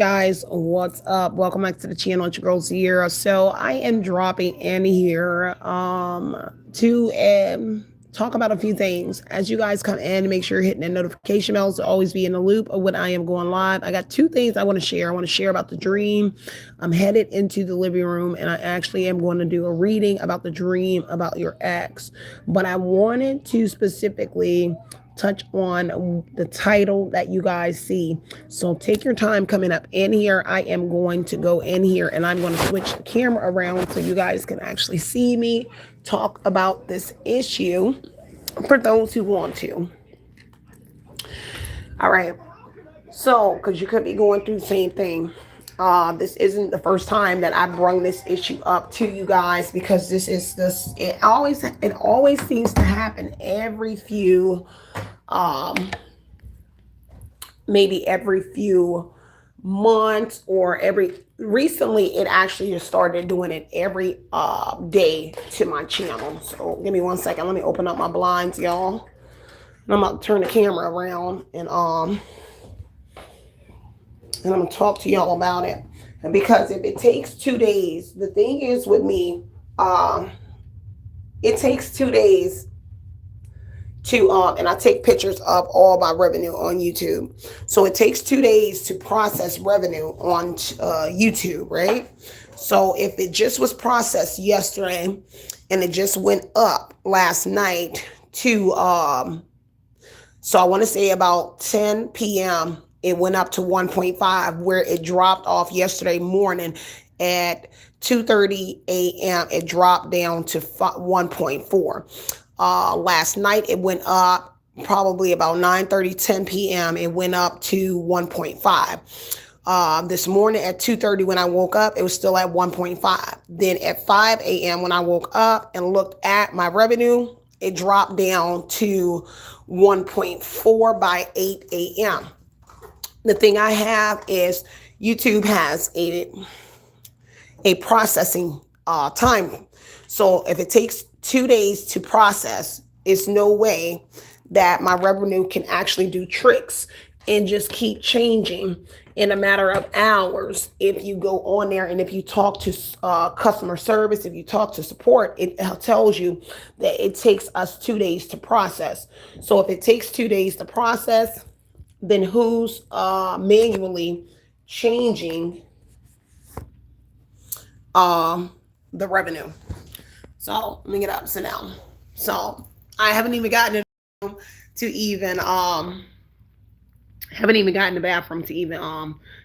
Guys, what's up? Welcome back to the channel. It's your girl Sierra. So I am dropping in here to talk about a few things. As you guys come in, make sure you're hitting the notification bells to always be in the loop of when I am going live. I got two things I want to share. I want to share about the dream. I'm headed into the living room and I actually am going to do a reading about the dream about your ex. But I wanted to specifically touch on the title that you guys see. So take your time coming up in here. I am going to go in here and I'm going to switch the camera around so you guys can actually see me talk about this issue for those who want to. All right. So, because you could be going through the same thing. This isn't the first time that I bring this issue up to you guys because it always seems to happen every few maybe every few months or recently it actually just started doing it every day to my channel. So give me 1 second. Let me open up my blinds, y'all. And I'm about to turn the camera around and I'm gonna talk to y'all about it. And because if it takes 2 days, the thing is with me, it takes 2 days to and I take pictures of all my revenue on YouTube. So it takes 2 days to process revenue on YouTube, right? So if it just was processed yesterday and it just went up last night to so I want to say about 10 p.m. it went up to 1.5 where it dropped off yesterday morning at 2:30 a.m. it dropped down to 1.4. Last night it went up probably about 9:30, 10 p.m. It went up to 1.5. This morning at 2:30 when I woke up, it was still at 1.5. Then at 5 a.m. when I woke up and looked at my revenue, it dropped down to 1.4 by 8 a.m. The thing I have is YouTube has a processing time. So if it takes 2 days to process, it's no way that my revenue can actually do tricks and just keep changing in a matter of hours. If you go on there and if you talk to customer service, if you talk to support, it tells you that it takes us 2 days to process. So if it takes 2 days to process, then who's manually changing the revenue? So let me get up, sit down. So I haven't even gotten to even haven't even gotten the bathroom to even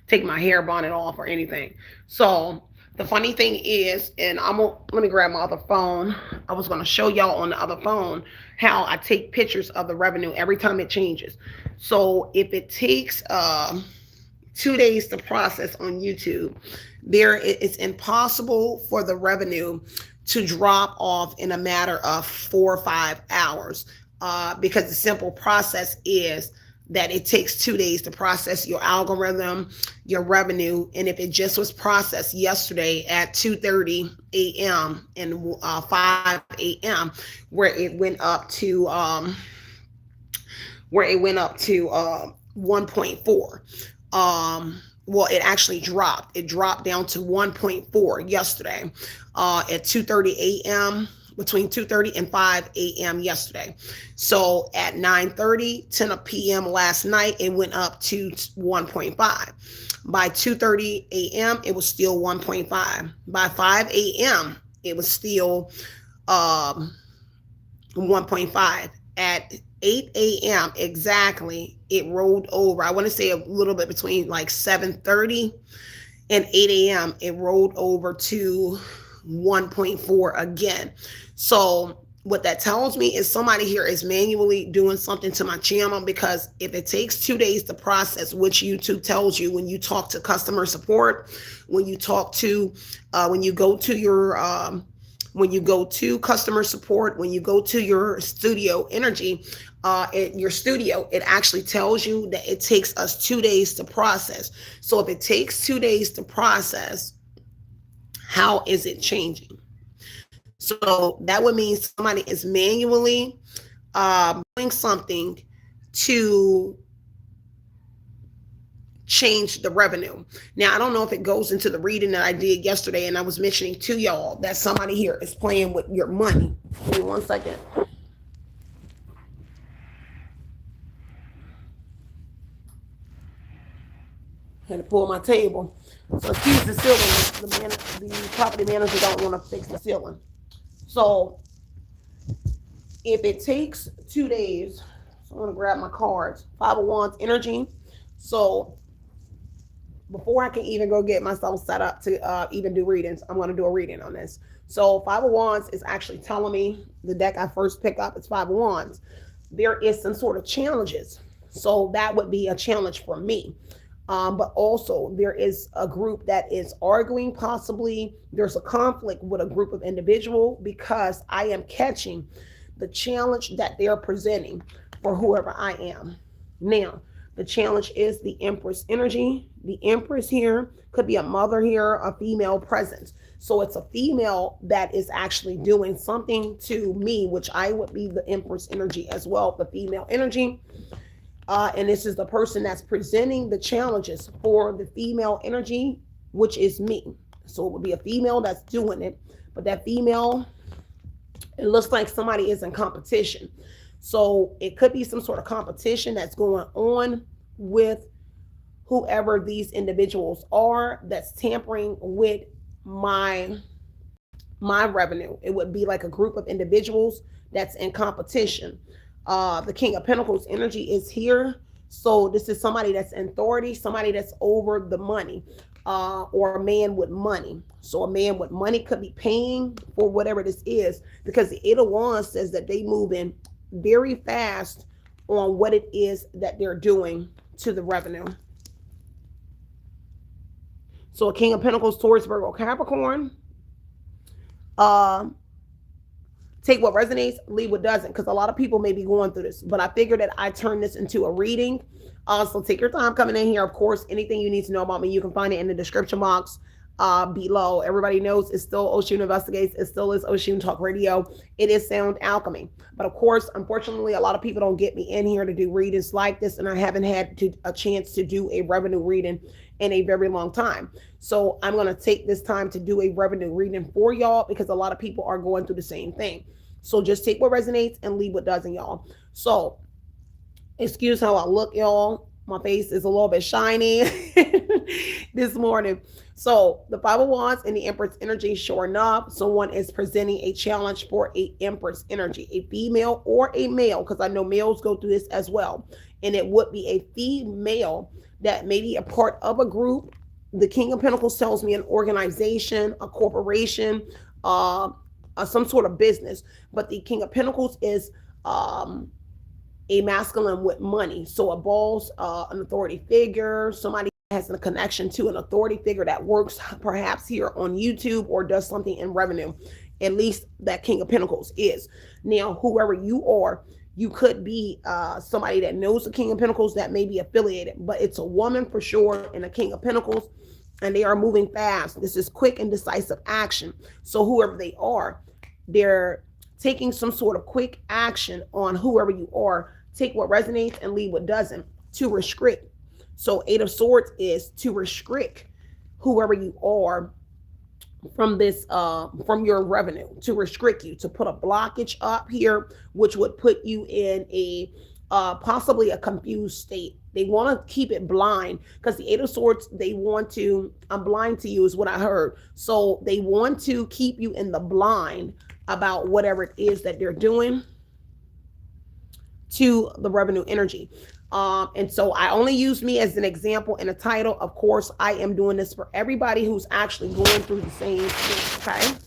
take my hair bonnet off or anything. So the funny thing is, and let me grab my other phone. I was gonna show y'all on the other phone how I take pictures of the revenue every time it changes. So if it takes 2 days to process on YouTube, it's impossible for the revenue to drop off in a matter of 4 or 5 hours because the simple process is that it takes 2 days to process your algorithm, your revenue. And if it just was processed yesterday at 2:30 a.m. and 5 a.m. where it went up to 1.4. Well, it actually dropped. It dropped down to 1.4 yesterday at 2:30 a.m. between 2:30 and 5 a.m. yesterday. So at 9:30, 10 p.m. last night, it went up to 1.5. By 2:30 a.m., it was still 1.5. By 5 a.m., it was still 1.5. At 8 a.m. exactly, it rolled over. I want to say a little bit between like 7:30 and 8 a.m. It rolled over to 1.4 again. So what that tells me is somebody here is manually doing something to my channel, because if it takes 2 days to process, which YouTube tells you when you talk to customer support, when you talk to, when you go to customer support, when you go to your studio energy, your studio, it actually tells you that it takes us 2 days to process. So if it takes 2 days to process, how is it changing? So that would mean somebody is manually doing something to change the revenue. Now, I don't know if it goes into the reading that I did yesterday, and I was mentioning to y'all that somebody here is playing with your money. Give me 1 second. Had to pull my table. So excuse the ceiling. The property manager don't want to fix the ceiling. So if it takes 2 days, so I'm going to grab my cards. 5 of Wands energy. So before I can even go get myself set up to even do readings, I'm going to do a reading on this. So 5 of Wands is actually telling me, the deck I first pick up is 5 of Wands. There is some sort of challenges. So that would be a challenge for me. But also there is a group that is arguing. Possibly there's a conflict with a group of individual, because I am catching the challenge that they're presenting for whoever I am. Now, the challenge is the Empress energy. The Empress here could be a mother here, a female presence. So it's a female that is actually doing something to me, which I would be the Empress energy as well, the female energy. And this is the person that's presenting the challenges for the female energy, which is me. So it would be a female that's doing it, but that female, it looks like somebody is in competition. So it could be some sort of competition that's going on with whoever these individuals are that's tampering with my revenue. It would be like a group of individuals that's in competition. The King of Pentacles energy is here. So this is somebody that's in authority, somebody that's over the money, or a man with money. So a man with money could be paying for whatever this is, because the 8 of Wands says that they move in very fast on what it is that they're doing to the revenue. So a King of Pentacles, Taurus, Virgo, Capricorn. Take what resonates, leave what doesn't, because a lot of people may be going through this, but I figured that I turn this into a reading. So take your time coming in here. Of course, anything you need to know about me, you can find it in the description box below. Everybody knows it's still Oshun Investigates. It still is Oshun Talk Radio. It is Sound Alchemy. But of course, unfortunately, a lot of people don't get me in here to do readings like this, and I haven't had a chance to do a revenue reading in a very long time. So I'm going to take this time to do a revenue reading for y'all, because a lot of people are going through the same thing. So just take what resonates and leave what doesn't, y'all. So excuse how I look, y'all. My face is a little bit shiny this morning. So the 5 of Wands and the Empress energy, sure enough, someone is presenting a challenge for a Empress energy, a female or a male, because I know males go through this as well. And it would be a female that may be a part of a group. The King of Pentacles tells me an organization, a corporation, some sort of business. But the King of Pentacles is a masculine with money. So a boss, an authority figure, somebody has a connection to an authority figure that works perhaps here on YouTube or does something in revenue. At least that King of Pentacles is. Now, whoever you are, you could be somebody that knows the King of Pentacles that may be affiliated, but it's a woman for sure in the King of Pentacles, and they are moving fast. This is quick and decisive action. So whoever they are, they're taking some sort of quick action on whoever you are. Take what resonates and leave what doesn't, to restrict. So 8 of Swords is to restrict whoever you are from this, from your revenue, to restrict you, to put a blockage up here, which would put you in a possibly a confused state. They want to keep it blind, because the 8 of Swords, they want to, I'm blind to you is what I heard. So they want to keep you in the blind about whatever it is that they're doing to the revenue energy. And so I only use me as an example in a title. Of course, I am doing this for everybody who's actually going through the same thing, okay?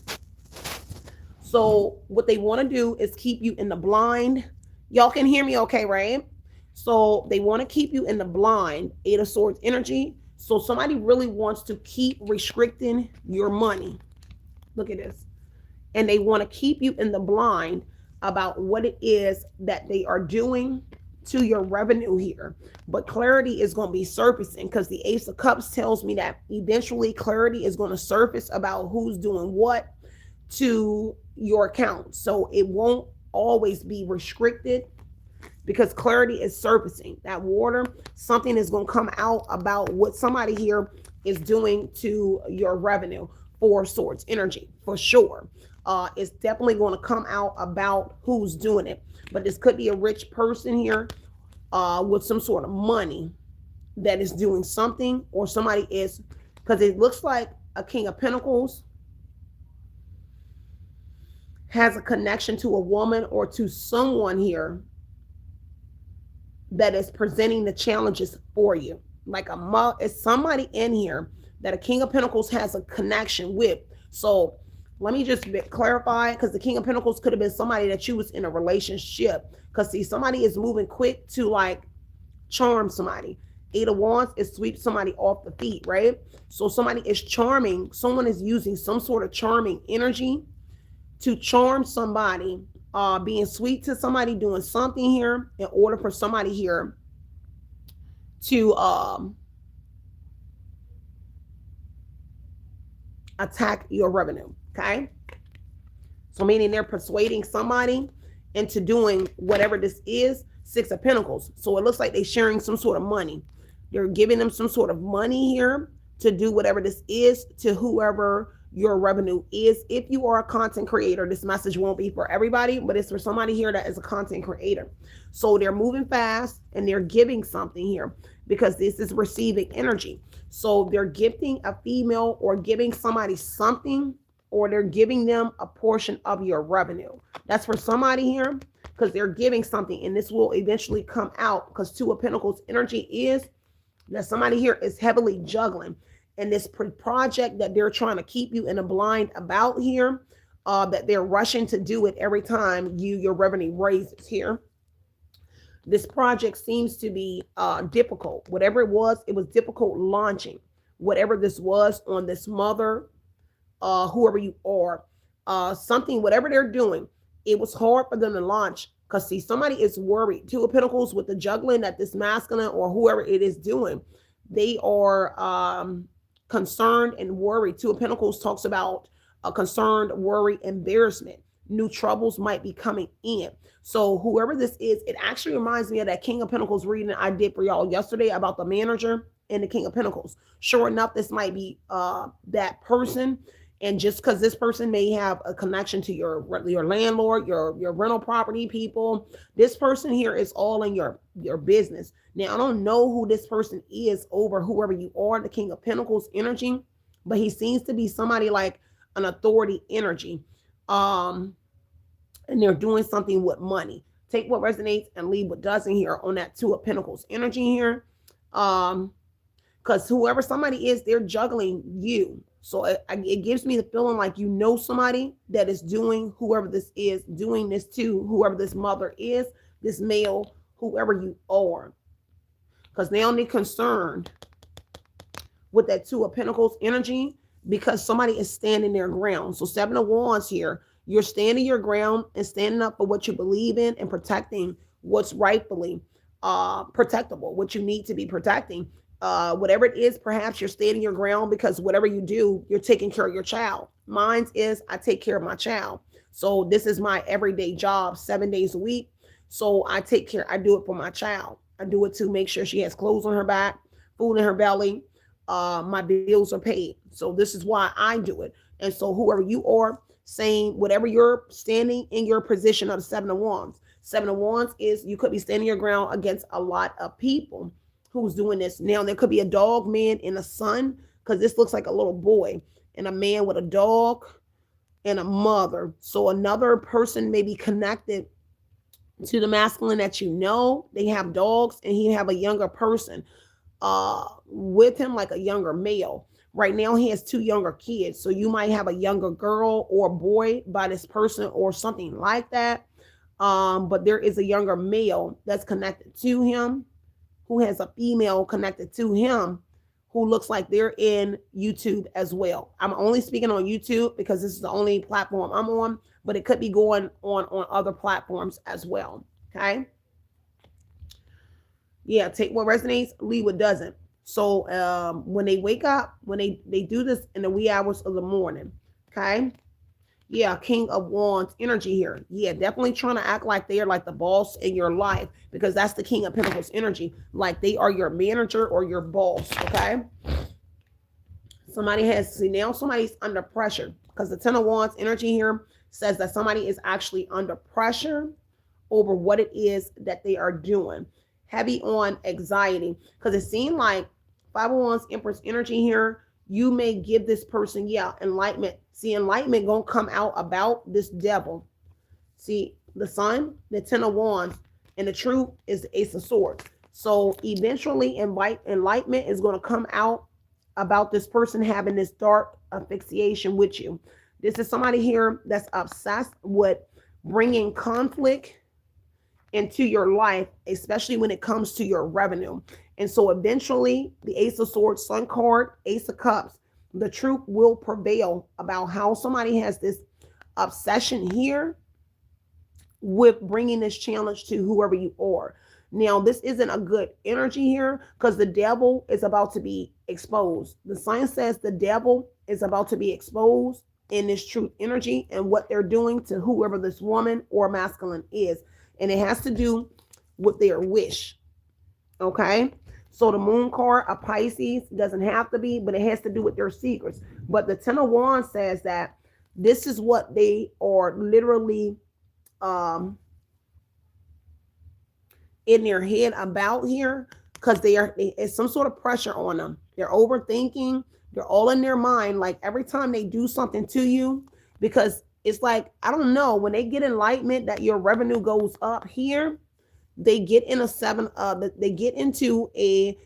So what they want to do is keep you in the blind. Y'all can hear me okay, right? So they want to keep you in the blind, 8 of Swords energy. So somebody really wants to keep restricting your money. Look at this. And they want to keep you in the blind about what it is that they are doing to your revenue here. But clarity is going to be surfacing, because the Ace of Cups tells me that eventually clarity is going to surface about who's doing what to your account. So it won't always be restricted. because clarity is surfacing. That water, something is going to come out about what somebody here is doing to your revenue. For swords energy, for sure. It's definitely going to come out about who's doing it. But this could be a rich person here with some sort of money that is doing something, or somebody is, because it looks like a King of Pentacles has a connection to a woman or to someone here that is presenting the challenges for you. Like it's somebody in here that a King of Pentacles has a connection with. So let me just clarify, because the King of Pentacles could have been somebody that you was in a relationship. Because see, somebody is moving quick to like charm somebody. Eight of Wands is sweep somebody off the feet, right? So somebody is charming. Someone is using some sort of charming energy to charm somebody, being sweet to somebody, doing something here in order for somebody here to attack your revenue. Okay, so meaning they're persuading somebody into doing whatever this is. Six of Pentacles. So it looks like they're sharing some sort of money. They're giving them some sort of money here to do whatever this is to whoever your revenue is. If you are a content creator, this message won't be for everybody, but it's for somebody here that is a content creator. So they're moving fast and they're giving something here because this is receiving energy. So they're gifting a female or giving somebody something, or they're giving them a portion of your revenue. That's for somebody here, because they're giving something, and this will eventually come out, because Two of Pentacles energy is that somebody here is heavily juggling. And this project that they're trying to keep you in a blind about here, that they're rushing to do it every time your revenue raises here. This project seems to be difficult. Whatever it was difficult launching. Whatever this was on this mother, whoever you are, something, whatever they're doing, it was hard for them to launch. Because see, somebody is worried. Two of Pentacles with the juggling that this masculine or whoever it is doing, they are concerned and worried. Two of Pentacles talks about a concerned, worry, embarrassment. New troubles might be coming in. So whoever this is, it actually reminds me of that King of Pentacles reading I did for y'all yesterday about the manager and the King of Pentacles. Sure enough, this might be that person. And just because this person may have a connection to your landlord, your rental property people, this person here is all in your business. Now, I don't know who this person is over whoever you are, the King of Pentacles energy, but he seems to be somebody like an authority energy. And they're doing something with money. Take what resonates and leave what doesn't here on that Two of Pentacles energy here. Because whoever somebody is, they're juggling you. So it gives me the feeling like you know somebody that is doing, whoever this is, doing this to whoever this mother is, this male, whoever you are. Because now they're concerned with that Two of Pentacles energy because somebody is standing their ground. So Seven of Wands here, you're standing your ground and standing up for what you believe in and protecting what's rightfully protectable, what you need to be protecting. Whatever it is, perhaps you're standing your ground because whatever you do, you're taking care of your child. Mine is I take care of my child. So this is my everyday job, 7 days a week. So I take care, I do it for my child. I do it to make sure she has clothes on her back, food in her belly. My bills are paid. So this is why I do it. And so whoever you are, saying whatever you're standing in your position of the Seven of Wands. Seven of Wands is you could be standing your ground against a lot of people who's doing this. Now, there could be a dog man and a son, because this looks like a little boy, and a man with a dog and a mother. So another person may be connected to the masculine that you know. They have dogs, and he have a younger person with him, like a younger male. Right now, he has 2 younger kids. So you might have a younger girl or boy by this person or something like that. But there is a younger male that's connected to him, who has a female connected to him, who looks like they're in YouTube as well. I'm only speaking on YouTube because this is the only platform I'm on, but it could be going on other platforms as well. Okay. Yeah, take what resonates, leave what doesn't. So when they wake up, when they do this in the wee hours of the morning, okay, Yeah, King of Wands energy here. Yeah, definitely trying to act like they are like the boss in your life, because that's the King of Pentacles energy. Like they are your manager or your boss, okay? Somebody has, see, now somebody's under pressure, because the Ten of Wands energy here says that somebody is actually under pressure over what it is that they are doing. Heavy on anxiety, because it seemed like Five of Wands Empress energy here. You may give this person, yeah, enlightenment. See, enlightenment gonna come out about this devil. See, the Sun, the Ten of Wands, and the truth is the Ace of Swords. So eventually, enlightenment is gonna come out about this person having this dark asphyxiation with you. This is somebody here that's obsessed with bringing conflict into your life, especially when it comes to your revenue. And so eventually, the Ace of Swords, Sun card, Ace of Cups, the truth will prevail about how somebody has this obsession here with bringing this challenge to whoever you are. Now, this isn't a good energy here, because the devil is about to be exposed. The sign says the devil is about to be exposed in this truth energy and what they're doing to whoever this woman or masculine is. And it has to do with their wish. Okay? So the moon card, a Pisces, doesn't have to be, but it has to do with their secrets. But the Ten of Wands says that this is what they are literally in their head about here, because it's some sort of pressure on them. They're overthinking. They're all in their mind, like every time they do something to you, because it's like, I don't know, when they get enlightenment that your revenue goes up here, they get in they get into a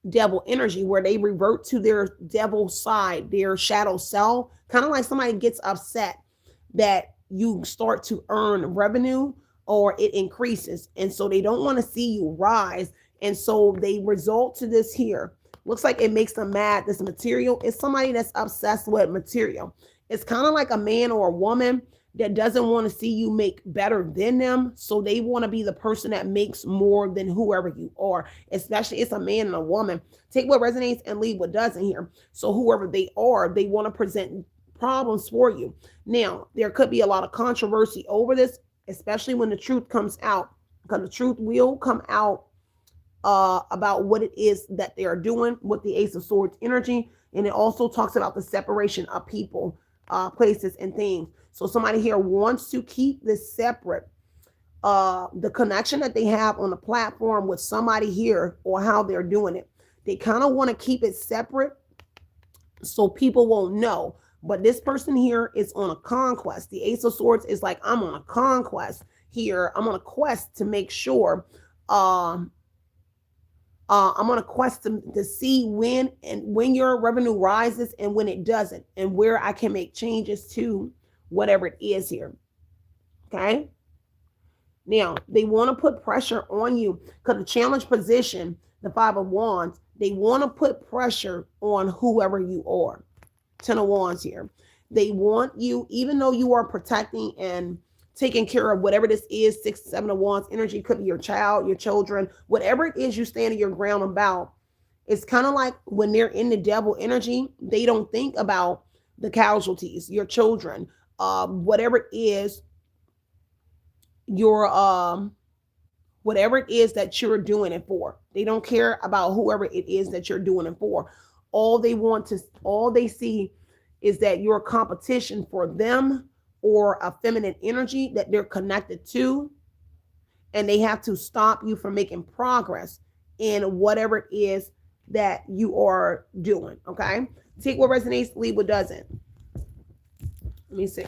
devil energy where they revert to their devil side, their shadow self. Kind of like somebody gets upset that you start to earn revenue or it increases, and so they don't want to see you rise, and so they result to this here. Looks like it makes them mad. This material is somebody that's obsessed with material. It's kind of like a man or a woman that doesn't want to see you make better than them, so they want to be the person that makes more than whoever you are. Especially it's a man and a woman. Take what resonates and leave what doesn't here. So whoever they are, they want to present problems for you. Now, there could be a lot of controversy over this, especially when the truth comes out, because the truth will come out about what it is that they are doing with the Ace of Swords energy. And it also talks about the separation of people, places, and things. So somebody here wants to keep this separate. The connection that they have on the platform with somebody here, or how they're doing it, they kind of want to keep it separate so people won't know. But this person here is on a conquest. The Ace of Swords is like, I'm on a conquest here. I'm on a quest to make sure. I'm on a quest to see when your revenue rises and when it doesn't, and where I can make changes to whatever it is here. Okay. Now, they want to put pressure on you, because the challenge position, the Five of Wands, they want to put pressure on whoever you are. Ten of Wands here. They want you, even though you are protecting and taking care of whatever this is, 6, 7 of Wands energy, could be your child, your children, whatever it is you stand your ground about. It's kind of like when they're in the devil energy, they don't think about the casualties, your children, whatever it is, your whatever it is that you're doing it for. They don't care about whoever it is that you're doing it for. All they see is that you're a competition for them, or a feminine energy that they're connected to, and they have to stop you from making progress in whatever it is that you are doing. Okay, take what resonates, leave what doesn't. Let me see.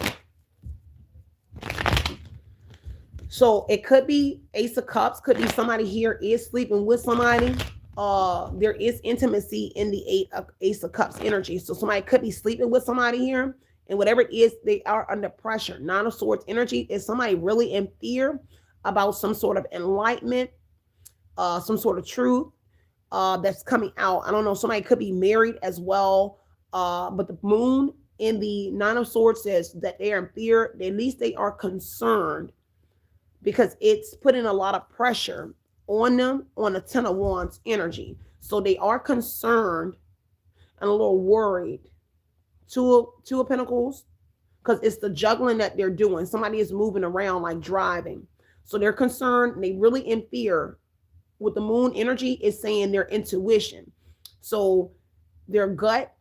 So it could be Ace of Cups, could be somebody here is sleeping with somebody. There is intimacy in the Ace of Cups energy. So somebody could be sleeping with somebody here, and whatever it is, they are under pressure. Nine of Swords energy is somebody really in fear about some sort of enlightenment, some sort of truth that's coming out. I don't know. Somebody could be married as well. But the moon in the Nine of Swords says that they are in fear. At least they are concerned, because it's putting a lot of pressure on them on the Ten of Wands energy. So they are concerned and a little worried. Two of Pentacles, because it's the juggling that they're doing. Somebody is moving around like driving. So they're concerned. They really in fear. With the moon energy is saying their intuition. So their gut,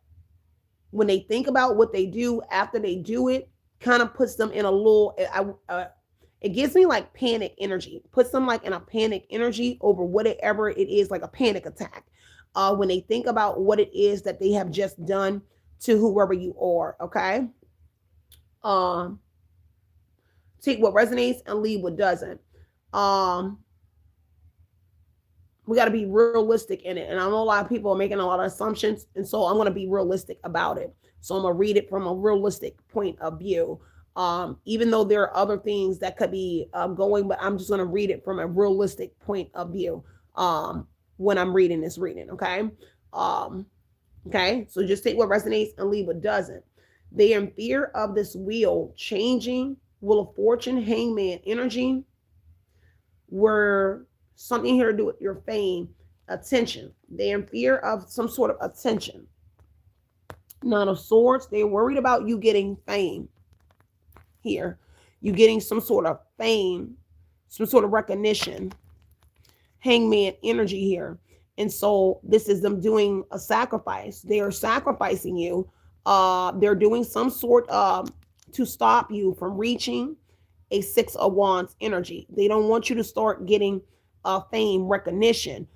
when they think about what they do after they do it, kind of puts them in a little, it gives me like panic energy, puts them like in a panic energy over whatever it is, like a panic attack. When they think about what it is that they have just done to whoever you are, okay? Um, Take what resonates and leave what doesn't. Um, we got to be realistic in it. And I know a lot of people are making a lot of assumptions. And so I'm going to be realistic about it. So I'm going to read it from a realistic point of view. Even though there are other things that could be going, but I'm just going to read it from a realistic point of view when I'm reading this reading. Okay. Okay. So just take what resonates and leave what doesn't. They are in fear of this wheel changing, Wheel of Fortune, Hangman energy, where something here to do with your fame, attention. They're in fear of some sort of attention. Nine of Swords, they're worried about you getting fame here. You getting some sort of fame, some sort of recognition. Hangman energy here. And so this is them doing a sacrifice. They are sacrificing you. They're doing some sort of to stop you from reaching a Six of Wands energy. They don't want you to start getting fame, recognition.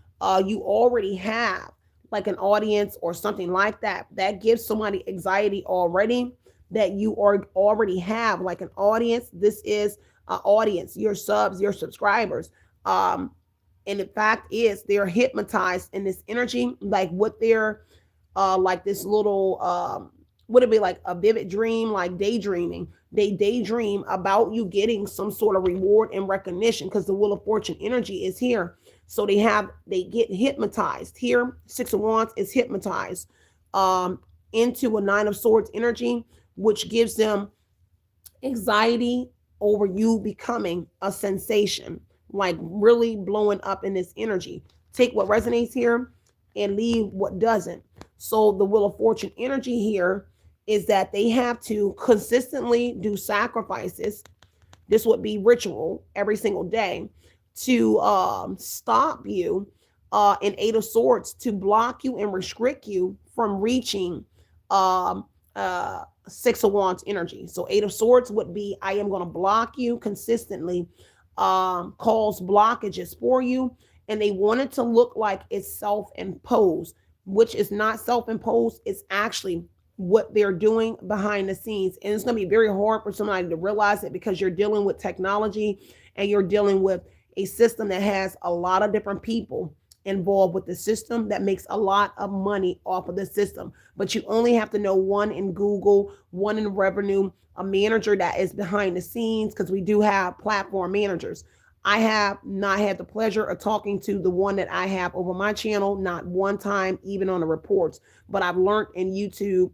You already have like an audience or something like that. That gives somebody anxiety already, that you are already have like an audience. This is an audience, your subs, your subscribers. And the fact is they're hypnotized in this energy, like what they're like this little would it be like a vivid dream, like daydreaming. They daydream about you getting some sort of reward and recognition because the Wheel of Fortune energy is here. So they get hypnotized here. Six of Wands is hypnotized into a Nine of Swords energy, which gives them anxiety over you becoming a sensation, like really blowing up in this energy. Take what resonates here and leave what doesn't. So the Wheel of Fortune energy here is that they have to consistently do sacrifices. This would be ritual every single day to stop you. And Eight of Swords to block you and restrict you from reaching Six of Wands energy. So Eight of Swords would be, I am going to block you consistently, cause blockages for you. And they want it to look like it's self-imposed, which is not self-imposed. It's actually what they're doing behind the scenes. And it's going to be very hard for somebody to realize it because you're dealing with technology and you're dealing with a system that has a lot of different people involved with the system that makes a lot of money off of the system. But you only have to know one in Google, one in revenue, a manager that is behind the scenes, because we do have platform managers. I have not had the pleasure of talking to the one that I have over my channel, not one time, even on the reports. But I've learned in YouTube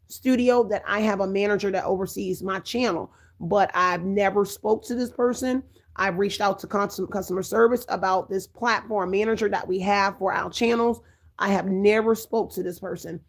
Studio that I have a manager that oversees my channel, but I've never spoke to this person. I've reached out to customer service about this platform manager that we have for our channels. I have never spoke to this person.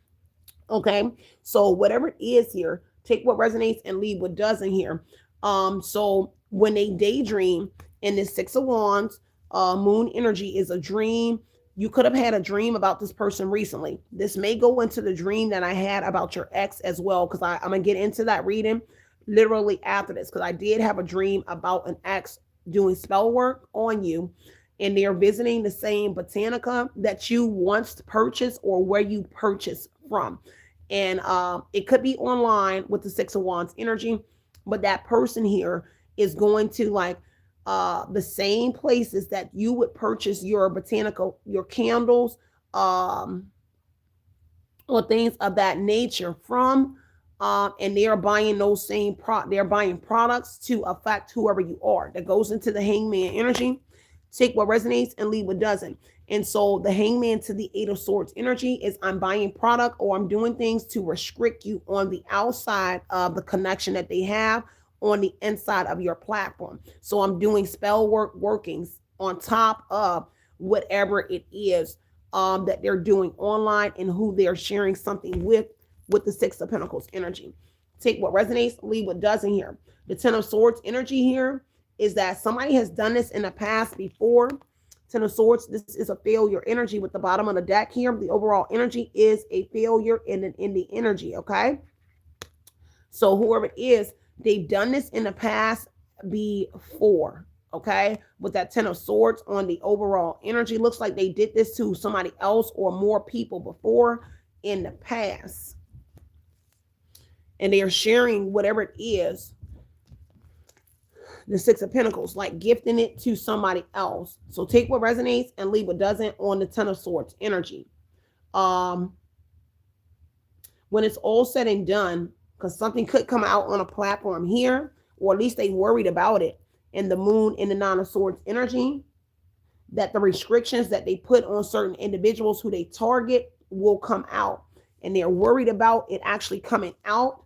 Okay, so whatever it is here, take what resonates and leave what doesn't here. So when they daydream in this Six of Wands, moon energy is a dream. You could have had a dream about this person recently. This may go into the dream that I had about your ex as well, because I'm going to get into that reading literally after this, because I did have a dream about an ex doing spell work on you, and they're visiting the same botanica that you once purchased or where you purchased from. And it could be online with the Six of Wands energy, but that person here is going to like the same places that you would purchase your botanical, your candles, or things of that nature from, and they are buying those same they're buying products to affect whoever you are. That goes into the Hangman energy. Take what resonates and leave what doesn't. And so the Hangman to the Eight of Swords energy is, I'm buying product or I'm doing things to restrict you on the outside of the connection that they have on the inside of your platform. So I'm doing spell workings on top of whatever it is that they're doing online and who they're sharing something with the Six of Pentacles energy. take what resonates, leave what doesn't here. The Ten of Swords energy here is that somebody has done this in the past before. Ten of Swords, this is a failure energy with the bottom of the deck here. The overall energy is a failure in an ending energy, okay? So whoever it is, they've done this in the past before, okay? With that Ten of Swords on the overall energy, looks like they did this to somebody else or more people before in the past. And they are sharing whatever it is, the Six of Pentacles, like gifting it to somebody else. So take what resonates and leave what doesn't on the Ten of Swords energy. When it's all said and done, because something could come out on a platform here, or at least they worried about it, in the Moon in the Nine of Swords energy, that the restrictions that they put on certain individuals who they target will come out. And they're worried about it actually coming out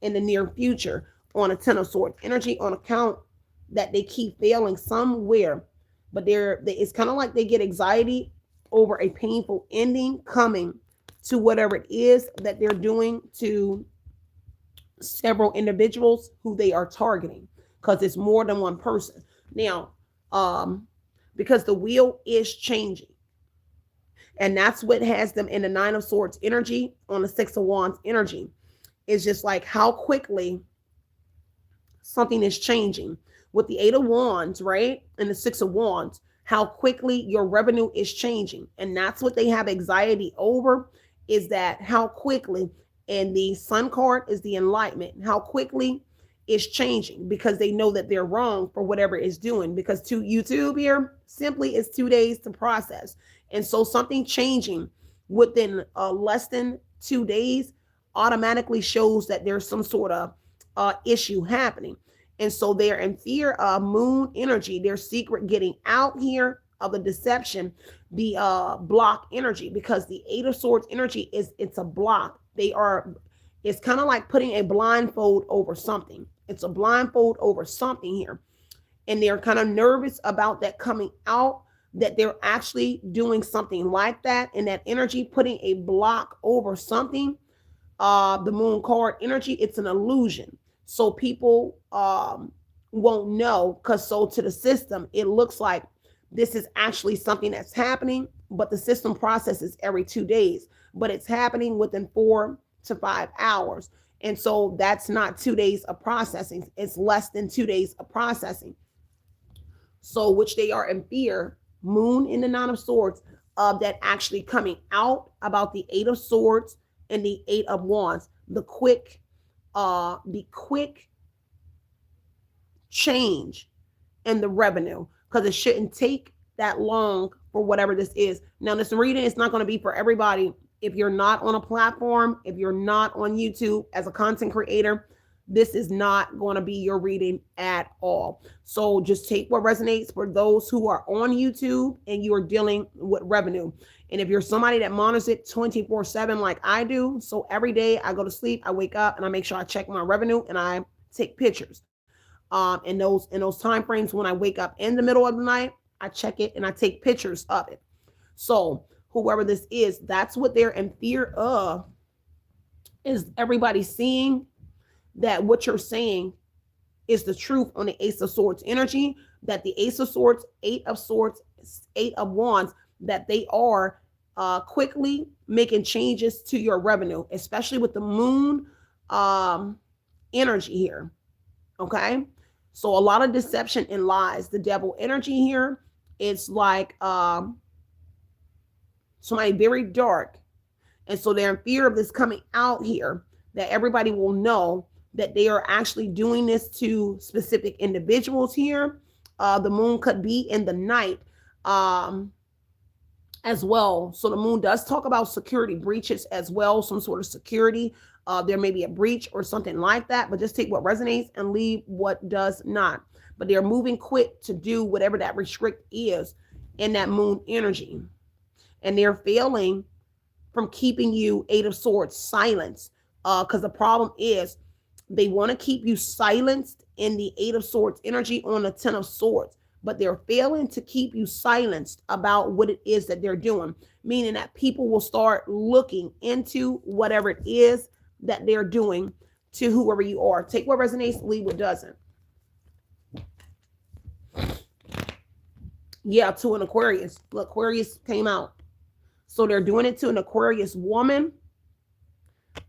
in the near future on a Ten of Swords energy, on account that they keep failing somewhere. But it's kind of like they get anxiety over a painful ending coming to whatever it is that they're doing to several individuals who they are targeting, because it's more than one person. Now, because the wheel is changing, and that's what has them in the Nine of Swords energy on the Six of Wands energy. It's just like how quickly something is changing. With the Eight of Wands, right, and the Six of Wands, how quickly your revenue is changing. And that's what they have anxiety over, is that how quickly, and the Sun card is the enlightenment, how quickly it's changing, because they know that they're wrong for whatever it's doing. Because to YouTube here, simply is 2 days to process. And so something changing within less than 2 days automatically shows that there's some sort of issue happening. And so they're in fear of Moon energy, their secret getting out here, of the deception, the block energy, because the Eight of Swords energy it's a block. It's kind of like putting a blindfold over something. It's a blindfold over something here. And they're kind of nervous about that coming out, that they're actually doing something like that. And that energy, putting a block over something, the Moon card energy, it's an illusion. So people won't know, because so to the system, it looks like this is actually something that's happening, but the system processes every 2 days, but it's happening within 4 to 5 hours. And so that's not 2 days of processing. It's less than 2 days of processing. So which they are in fear, Moon in the Nine of Swords, of that actually coming out, about the Eight of Swords and the Eight of Wands, the quick change in the revenue, because it shouldn't take that long for whatever this is. Now, this reading is not going to be for everybody. If you're not on a platform, if you're not on YouTube as a content creator, this is not going to be your reading at all. So just take what resonates for those who are on YouTube and you are dealing with revenue. And if you're somebody that monitors it 24/7 like I do, so every day I go to sleep, I wake up and I make sure I check my revenue and I take pictures. In those time frames when I wake up in the middle of the night, I check it and I take pictures of it. So whoever this is, that's what they're in fear of, is everybody seeing that what you're saying is the truth on the Ace of Swords energy, that the Ace of Swords, Eight of Swords, Eight of Wands, that they are quickly making changes to your revenue, especially with the Moon energy here. Okay. So a lot of deception and lies. The Devil energy here, it's like somebody very dark. And so they're in fear of this coming out here, that everybody will know that they are actually doing this to specific individuals here. The Moon could be in the night as well. So the Moon does talk about security breaches as well, some sort of security. There may be a breach or something like that, but just take what resonates and leave what does not. But they're moving quick to do whatever that restrict is in that Moon energy. And they're failing from keeping you, Eight of Swords, silenced. Because the problem is they want to keep you silenced in the Eight of Swords energy on the Ten of Swords, but they're failing to keep you silenced about what it is that they're doing, meaning that people will start looking into whatever it is that they're doing to whoever you are. Take what resonates, leave what doesn't. Yeah, to an Aquarius. Look, Aquarius came out. So they're doing it to an Aquarius woman.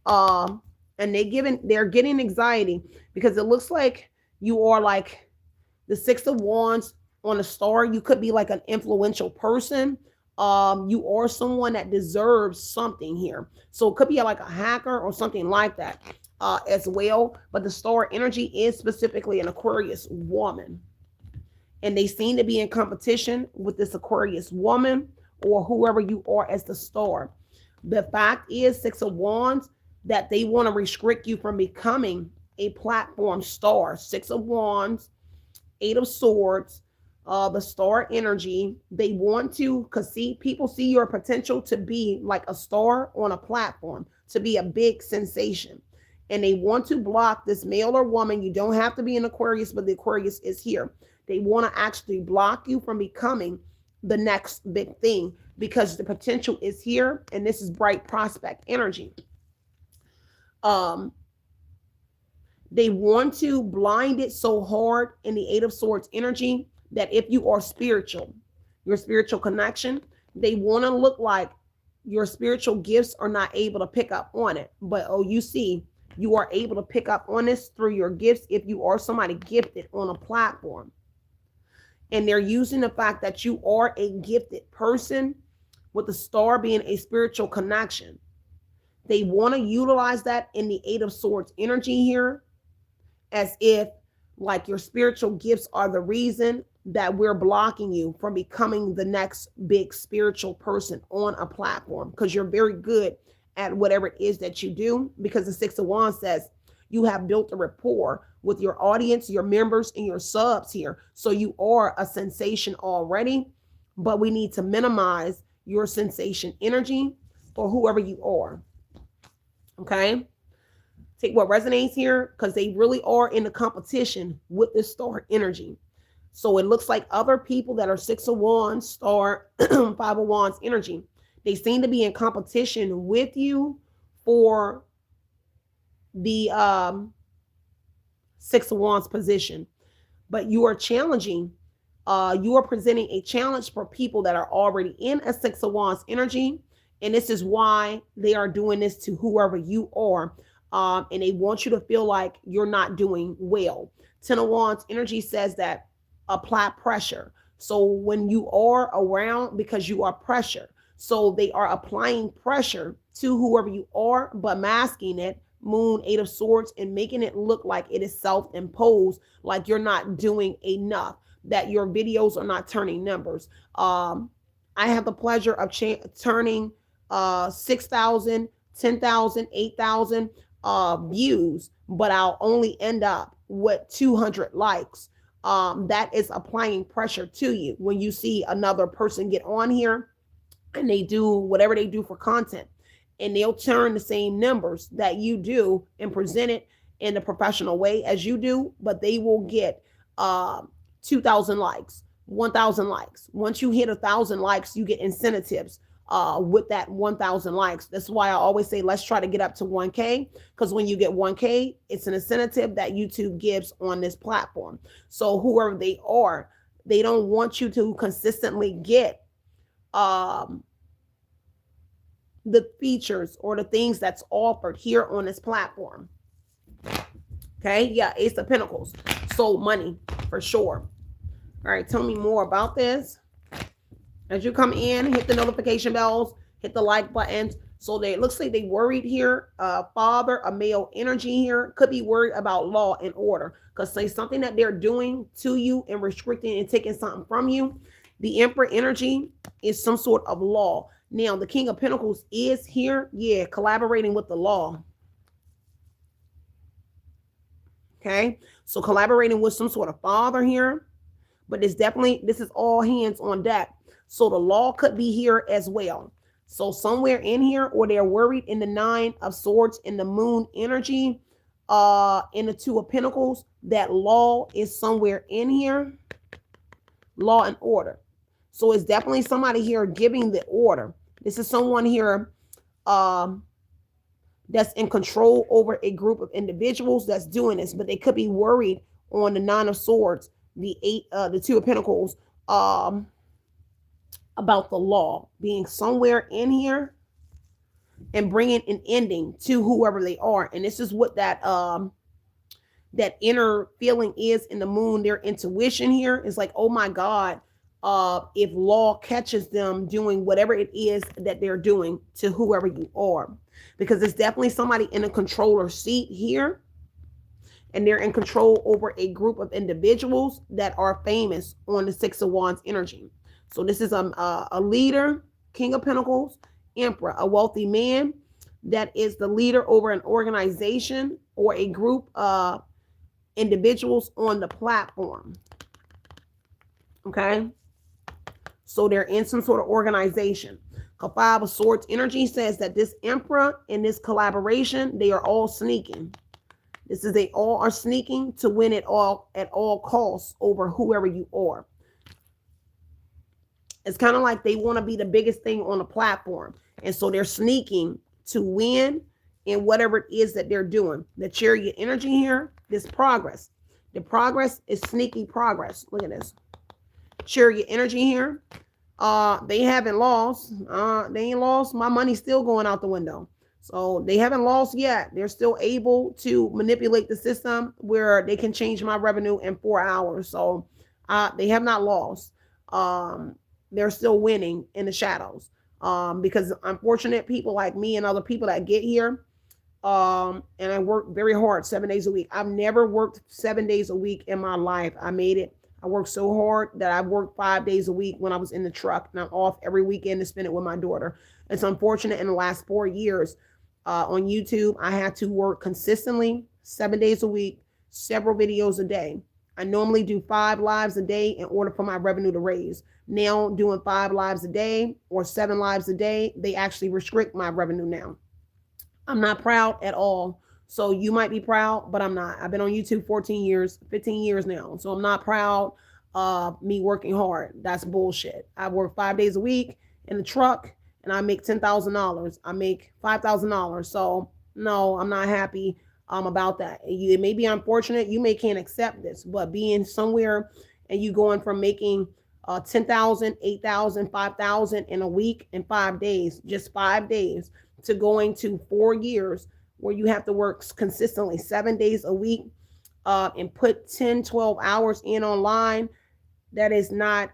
And they're getting anxiety because it looks like you are like the Six of Wands on a star. You could be like an influential person. You are someone that deserves something here. So it could be like a hacker or something like that as well. But the star energy is specifically an Aquarius woman. And they seem to be in competition with this Aquarius woman or whoever you are as the star. The fact is, Six of Wands, that they want to restrict you from becoming a platform star. Six of Wands, Eight of Swords, the star energy. They want to, because people see your potential to be like a star on a platform, to be a big sensation. And they want to block this male or woman. You don't have to be an Aquarius, but the Aquarius is here. They want to actually block you from becoming the next big thing because the potential is here. And this is bright prospect energy. They want to blind it so hard in the Eight of Swords energy that if you are spiritual, your spiritual connection, they want to look like your spiritual gifts are not able to pick up on it. But you see, you are able to pick up on this through your gifts if you are somebody gifted on a platform. And they're using the fact that you are a gifted person with the star being a spiritual connection. They want to utilize that in the Eight of Swords energy here as if like your spiritual gifts are the reason that we're blocking you from becoming the next big spiritual person on a platform because you're very good at whatever it is that you do, because the Six of Wands says you have built a rapport with your audience, your members, and your subs here. So you are a sensation already, but we need to minimize your sensation energy or whoever you are. Okay? Take what resonates here because they really are in a competition with this star energy. So it looks like other people that are Six of Wands, star, Five of Wands energy, they seem to be in competition with you for the Six of Wands position. But you are challenging, you are presenting a challenge for people that are already in a Six of Wands energy. And this is why they are doing this to whoever you are. And they want you to feel like you're not doing well. Ten of Wands energy says that apply pressure. So when you are around, because you are pressure, so they are applying pressure to whoever you are, but masking it, Moon, Eight of Swords, and making it look like it is self-imposed, like you're not doing enough, that your videos are not turning numbers. I have the pleasure of turning 6,000, 10,000, 8,000 views, but I'll only end up with 200 likes. That is applying pressure to you. When you see another person get on here and they do whatever they do for content, and they'll turn the same numbers that you do and present it in a professional way as you do, but they will get 2,000 likes, 1,000 likes. Once you hit 1,000 likes, you get incentives with that 1,000 likes. That's why I always say, let's try to get up to 1K, because when you get 1K, it's an incentive that YouTube gives on this platform. So whoever they are, they don't want you to consistently get the features or the things that's offered here on this platform. Okay, yeah, Ace of Pentacles. So money for sure. All right, tell me more about this. As you come in, hit the notification bells, hit the like buttons. So it looks like they worried here. Father, a male energy here, could be worried about law and order, because say something that they're doing to you and restricting and taking something from you. The Emperor energy is some sort of law. Now, the King of Pentacles is here. Yeah, collaborating with the law. Okay, so collaborating with some sort of father here. But it's definitely, this is all hands on deck. So the law could be here as well. So somewhere in here, or they're worried in the Nine of Swords, in the Moon energy, in the Two of Pentacles, that law is somewhere in here. Law and order. So it's definitely somebody here giving the order. This is someone here that's in control over a group of individuals that's doing this, but they could be worried on the Nine of Swords, the Two of Pentacles, um, about the law being somewhere in here and bringing an ending to whoever they are. And this is what that inner feeling is in the moon. Their intuition here is like, oh my God, if law catches them doing whatever it is that they're doing to whoever you are, because it's definitely somebody in a controller seat here, and they're in control over a group of individuals that are famous on the Six of Wands energy. So this is a leader, King of Pentacles, Emperor, a wealthy man that is the leader over an organization or a group of individuals on the platform. Okay, so they're in some sort of organization. Five of Swords energy says that this Emperor in this collaboration, they are all sneaking. This is, they all are sneaking to win it all at all costs over whoever you are. It's kind of like they want to be the biggest thing on the platform, and so they're sneaking to win in whatever it is that they're doing. The Chariot energy here, this progress. The progress is sneaky progress. Look at this. Chariot energy here. They haven't lost. They ain't lost. My money's still going out the window. So they haven't lost yet. They're still able to manipulate the system where they can change my revenue in 4 hours. So they have not lost. They're still winning in the shadows. Because unfortunate people like me and other people that get here, and I work very hard 7 days a week. I've never worked 7 days a week in my life. I made it. I worked so hard that I worked 5 days a week when I was in the truck, and I'm off every weekend to spend it with my daughter. It's unfortunate in the last 4 years on YouTube, I had to work consistently 7 days a week, several videos a day. I normally do 5 lives a day in order for my revenue to raise. Now doing 5 lives a day or 7 lives a day, they actually restrict my revenue now. I'm not proud at all. So you might be proud, but I'm not. I've been on YouTube 14 years, 15 years now. So I'm not proud of me working hard. That's bullshit. I work 5 days a week in the truck and I make $10,000. I make $5,000. So no, I'm not happy about that. It may be unfortunate. You may can't accept this, but being somewhere and you going from making 10,000, 8,000, 5,000 in a week in 5 days, just 5 days, to going to 4 years where you have to work consistently 7 days a week and put 10, 12 hours in online. That is not,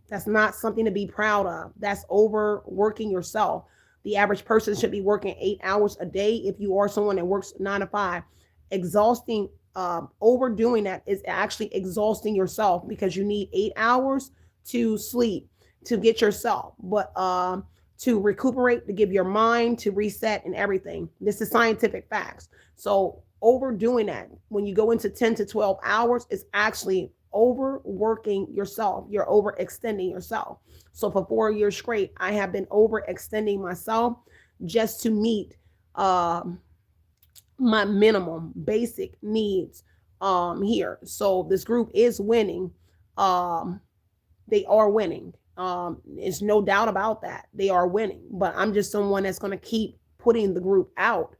that's not something to be proud of. That's overworking yourself. The average person should be working 8 hours a day. If you are someone that works 9 to 5, exhausting, overdoing that is actually exhausting yourself, because you need 8 hours to sleep, to get yourself, but to recuperate, to give your mind to reset and everything. This is scientific facts. So overdoing that, when you go into 10 to 12 hours, is actually overworking yourself. You're overextending yourself. So for 4 years straight, I have been overextending myself just to meet my minimum basic needs here. So this group is winning. They are winning. There's no doubt about that. They are winning, but I'm just someone that's going to keep putting the group out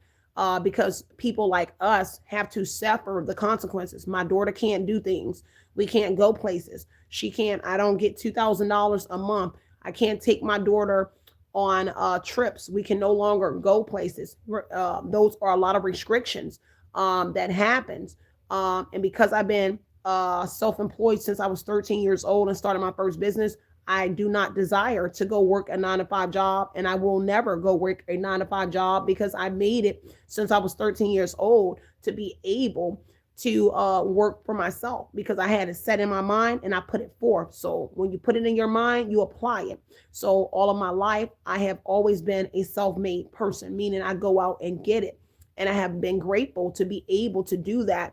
because people like us have to suffer the consequences. My daughter can't do things. We can't go places. She can't. I don't get $2,000 a month. I can't take my daughter on trips. We can no longer go places. Those are a lot of restrictions that happens. And because I've been self-employed since I was 13 years old and started my first business, I do not desire to go work a 9 to 5 job, and I will never go work a 9 to 5 job, because I made it since I was 13 years old to be able to work for myself, because I had it set in my mind and I put it forth. So when you put it in your mind, you apply it. So all of my life, I have always been a self-made person, meaning I go out and get it. And I have been grateful to be able to do that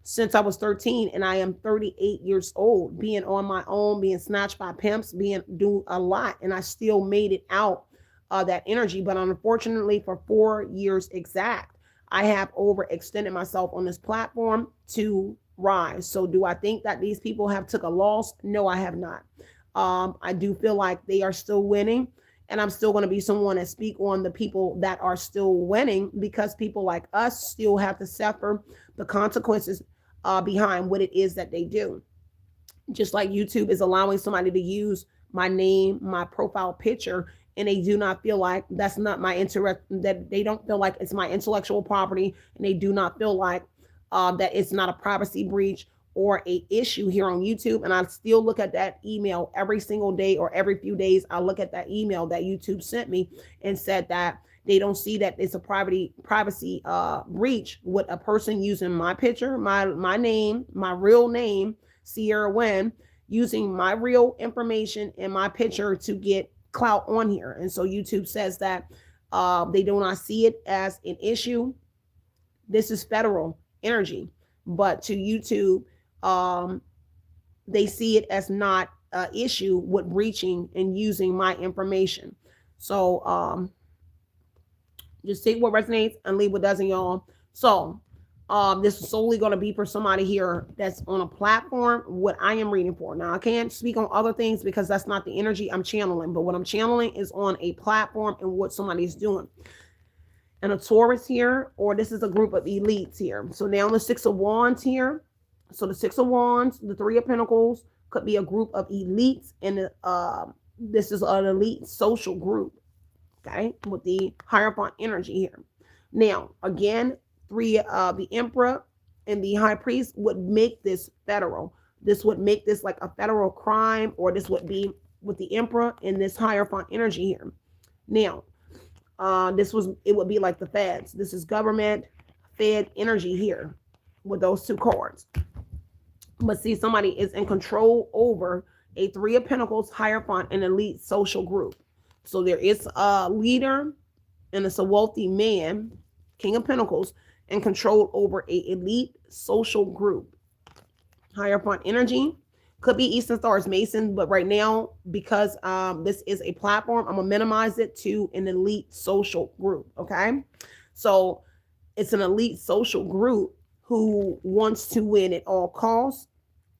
since I was 13, and I am 38 years old, being on my own, being snatched by pimps, doing a lot, and I still made it out that energy. But unfortunately, for 4 years exact, I have overextended myself on this platform to rise. So do I think that these people have took a loss? No, I have not. I do feel like they are still winning, And I'm still going to be someone that speak on the people that are still winning, because people like us still have to suffer the consequences behind what it is that they do. Just like YouTube is allowing somebody to use my name, my profile picture, and they do not feel like that's not my interest, that they don't feel like it's my intellectual property, and they do not feel like that it's not a privacy breach or a issue here on YouTube. And I still look at that email every single day, or every few days I look at that email that YouTube sent me and said that they don't see that it's a privacy breach with a person using my picture, my name, my real name, Sierra Wynn, using my real information and my picture to get clout on here. And so YouTube says that they do not see it as an issue. This is federal energy, but to YouTube, they see it as not an issue with breaching and using my information. So just take what resonates and leave what doesn't, y'all. So this is solely going to be for somebody here that's on a platform, what I am reading for. Now, I can't speak on other things because that's not the energy I'm channeling, but what I'm channeling is on a platform and what somebody's doing. And a Taurus here, or this is a group of elites here. So now the Six of Wands here. So the Six of Wands, the Three of Pentacles could be a group of elites, and this is an elite social group, okay, with the Hierophant energy here. Now, again, the Emperor and the High Priest would make this federal. This would make this like a federal crime, or this would be with the Emperor and this Hierophant energy here. Now, it would be like the feds. This is government, fed energy here with those two cards. But see, somebody is in control over a Three of Pentacles, Hierophant, and elite social group. So there is a leader, and it's a wealthy man, King of Pentacles, and control over a elite social group. Hierophant energy could be Eastern Stars Mason, but right now, because this is a platform, I'm gonna minimize it to an elite social group. Okay, so it's an elite social group who wants to win at all costs.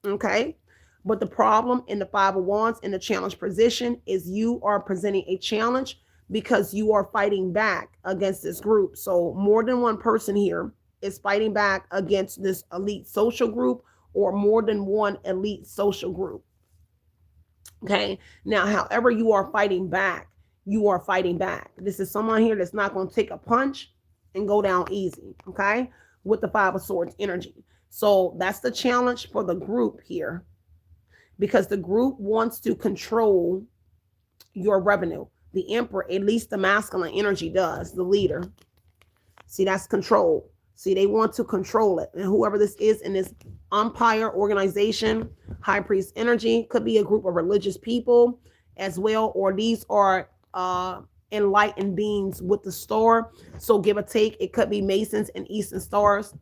Okay, but the problem in the Five of Wands in the challenge position is you are presenting a challenge because you are fighting back against this group. So more than one person here is fighting back against this elite social group, or more than one elite social group. Okay, now however you are fighting back, you are fighting back. This is someone here that's not going to take a punch and go down easy. Okay, with the Five of Swords energy. So that's the challenge for the group here, because the group wants to control your revenue. The Emperor, at least the masculine energy does, the leader. See, that's control. See, they want to control it. And whoever this is in this umpire organization, High Priest energy, could be a group of religious people as well, or these are enlightened beings with the star. So give or take, it could be Masons and Eastern Stars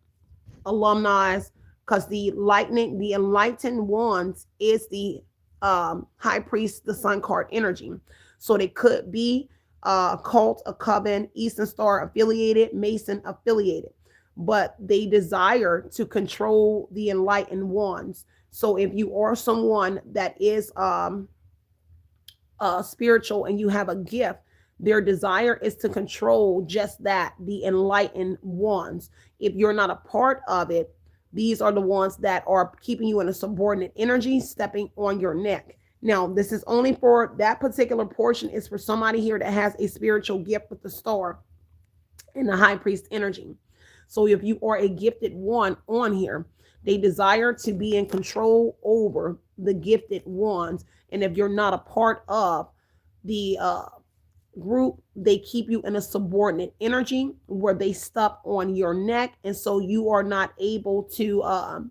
alumni, because the enlightened ones is the High Priest, the Sun card energy. So they could be a cult, a coven, Eastern Star affiliated, Mason affiliated, but they desire to control the enlightened ones. So if you are someone that is spiritual and you have a gift, their desire is to control just that, the enlightened ones. If you're not a part of it, these are the ones that are keeping you in a subordinate energy, stepping on your neck. Now, this is only for that particular portion, is for somebody here that has a spiritual gift with the star and the High Priest energy. So if you are a gifted one on here, they desire to be in control over the gifted ones. And if you're not a part of the group, they keep you in a subordinate energy where they step on your neck. And so you are not able to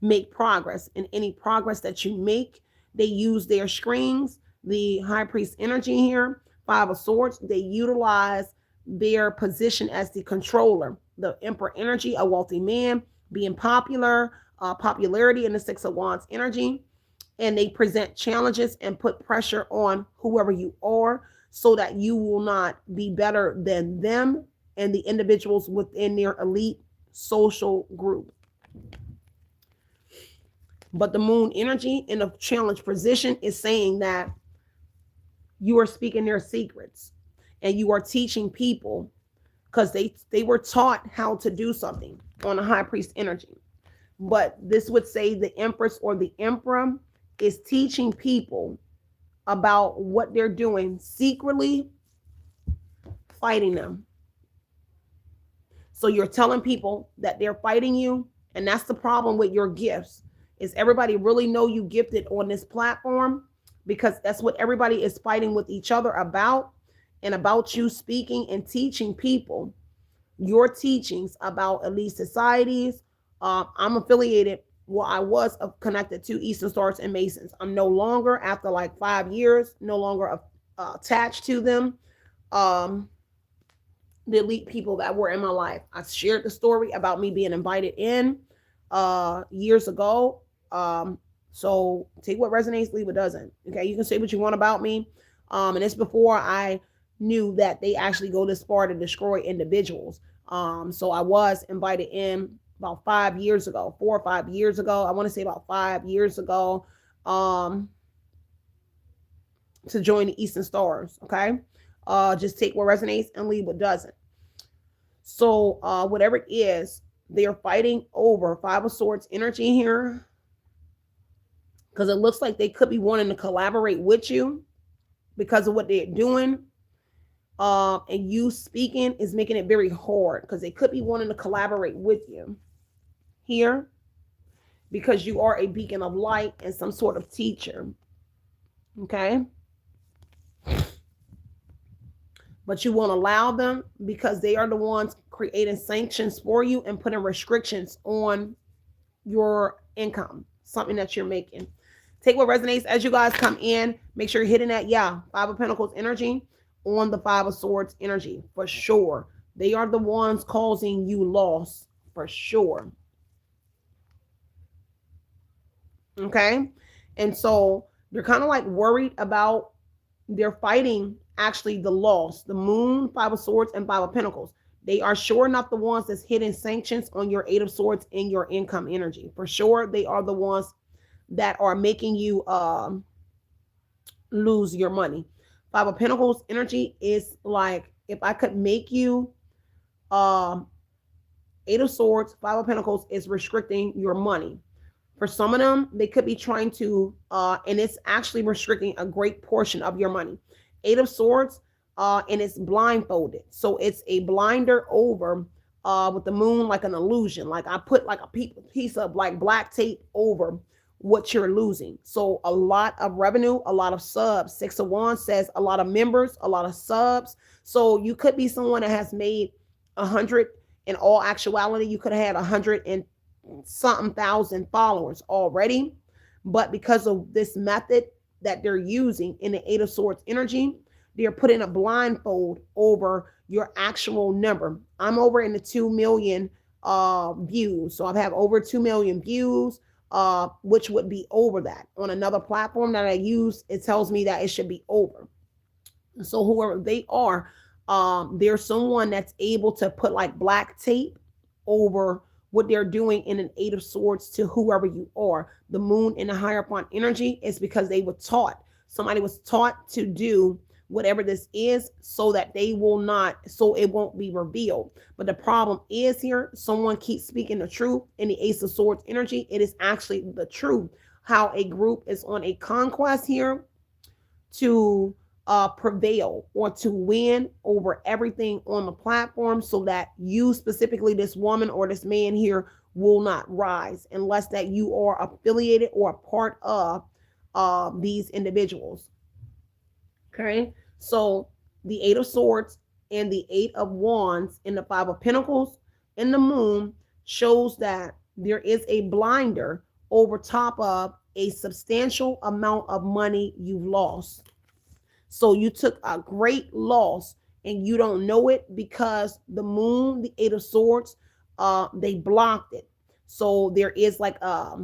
make progress. And any progress that you make, they use their screens, the High Priest energy here, Five of Swords, they utilize their position as the controller. The Emperor energy, a wealthy man, being popular, popularity in the Six of Wands energy. And they present challenges and put pressure on whoever you are so that you will not be better than them and the individuals within their elite social group. But the Moon energy in a challenge position is saying that You are speaking their secrets, and you are teaching people because they were taught how to do something on a high priest energy. But this would say the empress or the emperor is teaching people about what they're doing secretly, fighting them. So you're telling people that they're fighting you, and that's the problem with your gifts. Is everybody really know you gifted on this platform? Because that's what everybody is fighting with each other about, and about you speaking and teaching people your teachings about elite societies. I'm affiliated. Well, I was connected to Eastern Stars and Masons. I'm no longer, after like 5 years, no longer attached to them. Um, the elite people that were in my life. I shared the story about me being invited in years ago. So take what resonates, leave what doesn't. Okay, you can say what you want about me. And it's before I knew that they actually go this far to destroy individuals. So I was invited in about 5 years ago, 4 or 5 years ago. I want to say about 5 years ago, to join the Eastern Stars. Okay. Just take what resonates and leave what doesn't. So whatever it is, they are fighting over Five of Swords energy here, because it looks like they could be wanting to collaborate with you because of what they're doing. And you speaking is making it very hard, because they could be wanting to collaborate with you here, because you are a beacon of light and some sort of teacher. Okay. But you won't allow them, because they are the ones creating sanctions for you and putting restrictions on your income, something that you're making. Take what resonates as you guys come in. Make sure you're hitting that, Five of Pentacles energy on the Five of Swords energy, for sure. They are the ones causing you loss, for sure. Okay. And so they're kind of like worried about, they're fighting actually the loss. The Moon, Five of Swords, and Five of Pentacles. They are sure enough the ones that's hitting sanctions on your Eight of Swords and your income energy. For sure, they are the ones that are making you lose your money. Five of Pentacles energy is like, if I could make you Eight of Swords, Five of Pentacles is restricting your money. For some of them, they could be trying to, and it's actually restricting a great portion of your money. Eight of Swords, and it's blindfolded. So it's a blinder over with the Moon, like an illusion. Like I put like a piece of like black tape over what you're losing. So a lot of revenue, a lot of subs. Six of Wands says a lot of members, a lot of subs. So you could be someone that has made 100. In all actuality, you could have had 100 and something thousand followers already, but because of this method that they're using in the Eight of Swords energy, they're putting a blindfold over your actual number. I'm over in the 2 million views, so I have over 2 million views, which would be over that. On another platform that I use, it tells me that it should be over. So whoever they are, there's someone that's able to put like black tape over what they're doing in an Eight of Swords to whoever you are. The Moon in the Hierophant energy is because they were taught. Somebody was taught to do whatever this is, so that they will not, so it won't be revealed. But the problem is here, someone keeps speaking the truth in the Ace of Swords energy. It is actually the truth. How a group is on a conquest here to prevail or to win over everything on the platform, so that you, specifically this woman or this man here, will not rise unless that you are affiliated or a part of these individuals. Okay, so the Eight of Swords and the Eight of Wands and the Five of Pentacles and the Moon shows that there is a blinder over top of a substantial amount of money you've lost. So you took a great loss and you don't know it, because the Moon, the Eight of Swords, they blocked it. So there is like a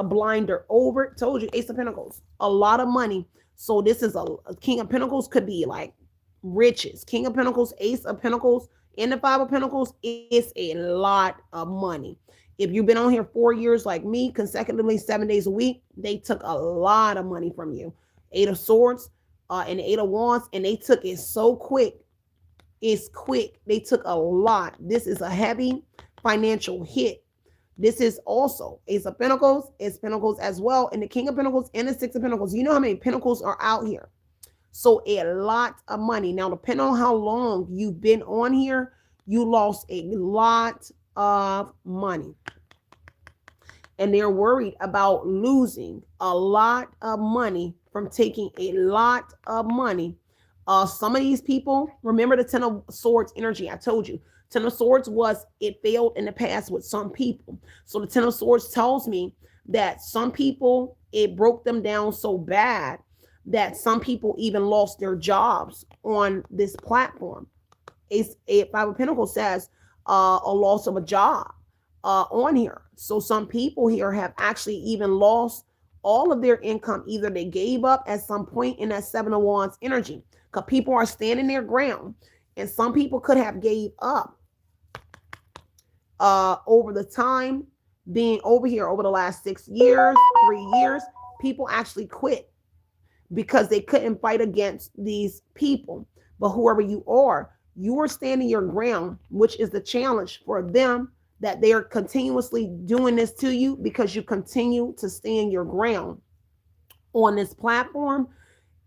blinder over it. Told you, Ace of Pentacles, a lot of money. So this is a King of Pentacles, could be like riches. King of Pentacles, Ace of Pentacles, and the Five of Pentacles is a lot of money. If you've been on here 4 years like me, consecutively 7 days a week, they took a lot of money from you. Eight of Swords, and the Eight of Wands, and they took it so quick. It's quick. They took a lot. This is a heavy financial hit. This is also Ace of Pentacles. It's Pentacles as well. And the King of Pentacles and the Six of Pentacles. You know how many Pentacles are out here. So a lot of money. Now, depending on how long you've been on here, you lost a lot of money. And they're worried about losing a lot of money from taking a lot of money. Some of these people, remember the Ten of Swords energy. I told you, Ten of Swords it failed in the past with some people. So the Ten of Swords tells me that some people, it broke them down so bad that some people even lost their jobs on this platform. Five of Pentacles says a loss of a job on here. So some people here have actually even lost all of their income. Either they gave up at some point in that Seven of Wands energy, because people are standing their ground, and some people could have gave up over the time being over here over the last 6 years, 3 years. People actually quit because they couldn't fight against these people. But whoever you are standing your ground, which is the challenge for them, that they are continuously doing this to you because you continue to stand your ground on this platform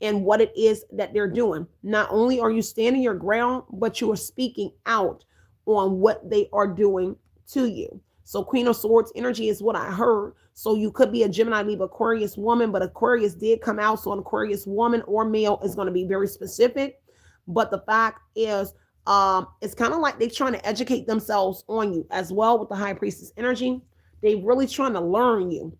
and what it is that they're doing. Not only are you standing your ground, but you are speaking out on what they are doing to you. So Queen of Swords energy is what I heard. So you could be a Gemini, Libra, Aquarius woman, but Aquarius did come out. So an Aquarius woman or male is going to be very specific. But the fact is, it's kind of like they're trying to educate themselves on you as well with the High Priestess energy. They really trying to learn you.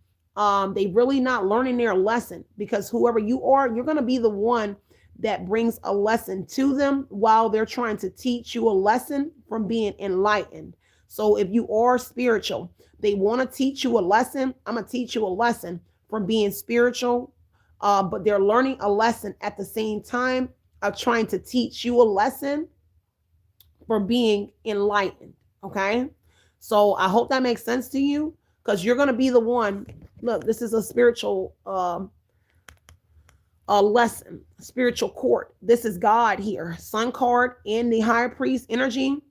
They really not learning their lesson, because whoever you are, you're going to be the one that brings a lesson to them while they're trying to teach you a lesson from being enlightened. So if you are spiritual, they want to teach you a lesson. I'm going to teach you a lesson from being spiritual, but they're learning a lesson at the same time of trying to teach you a lesson for being enlightened. Okay. So I hope that makes sense to you, because you're going to be the one. Look, this is a spiritual lesson, spiritual court. This is God here. Sun card in the High Priest energy.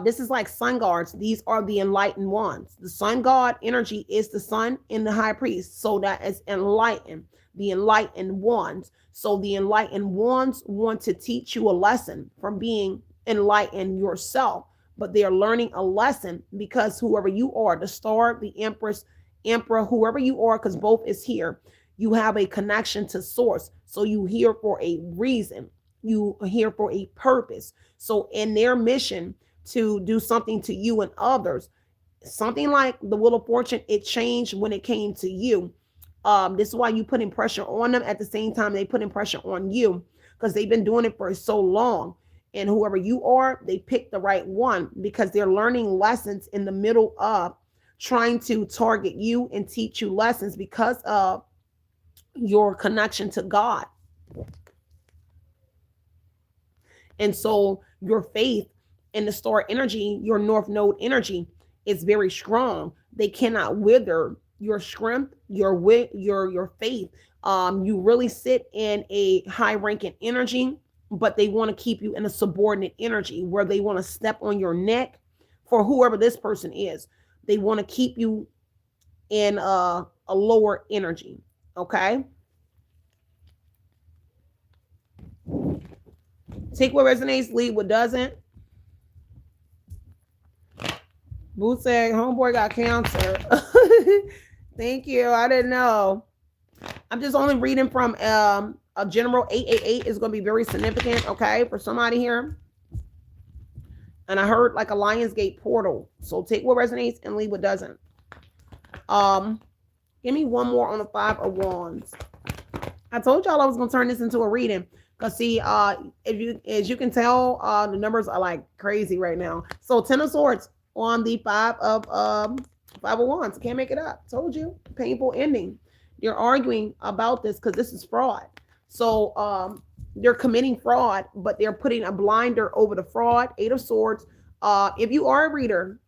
This is like sun guards. These are the enlightened ones. The sun god energy is the sun in the High Priest. So that is enlightened, the enlightened ones. So the enlightened ones want to teach you a lesson from being enlightened yourself, but they are learning a lesson because whoever you are, the star, the empress, emperor, whoever you are, because both is here, you have a connection to source. So you here for a reason. You are here for a purpose. So in their mission to do something to you and others, something like the Wheel of Fortune, it changed when it came to you. This is why you putting pressure on them. At the same time, they putting pressure on you because they've been doing it for so long. And whoever you are, they picked the right one because they're learning lessons in the middle of trying to target you and teach you lessons because of your connection to God. And so your faith in the star energy, your North Node energy, is very strong. They cannot wither your strength, your faith. You really sit in a high ranking energy, but they want to keep you in a subordinate energy where they want to step on your neck for whoever this person is. They want to keep you in a lower energy. Okay. Take what resonates, leave what doesn't. Boo said, homeboy got cancer. Thank you. I didn't know. I'm just only reading from a general. 888 is going to be very significant, okay, for somebody here. And I heard like a Lionsgate portal. So take what resonates and leave what doesn't. Give me one more on the Five of Wands. I told y'all I was going to turn this into a reading. Because see, as you can tell, the numbers are like crazy right now. So 10 of Swords on the Five of Wands. Can't make it up. Told you. Painful ending. You're arguing about this because this is fraud. So they're committing fraud, but they're putting a blinder over the fraud. 8 of Swords. If you are a reader,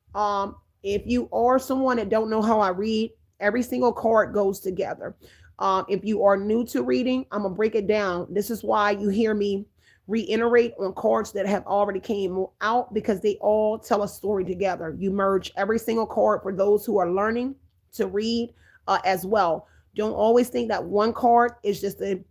if you are someone that don't know how I read, every single card goes together. If you are new to reading, I'm gonna break it down. This is why you hear me reiterate on cards that have already came out, because they all tell a story together. You merge every single card for those who are learning to read as well. Don't always think that one card is just the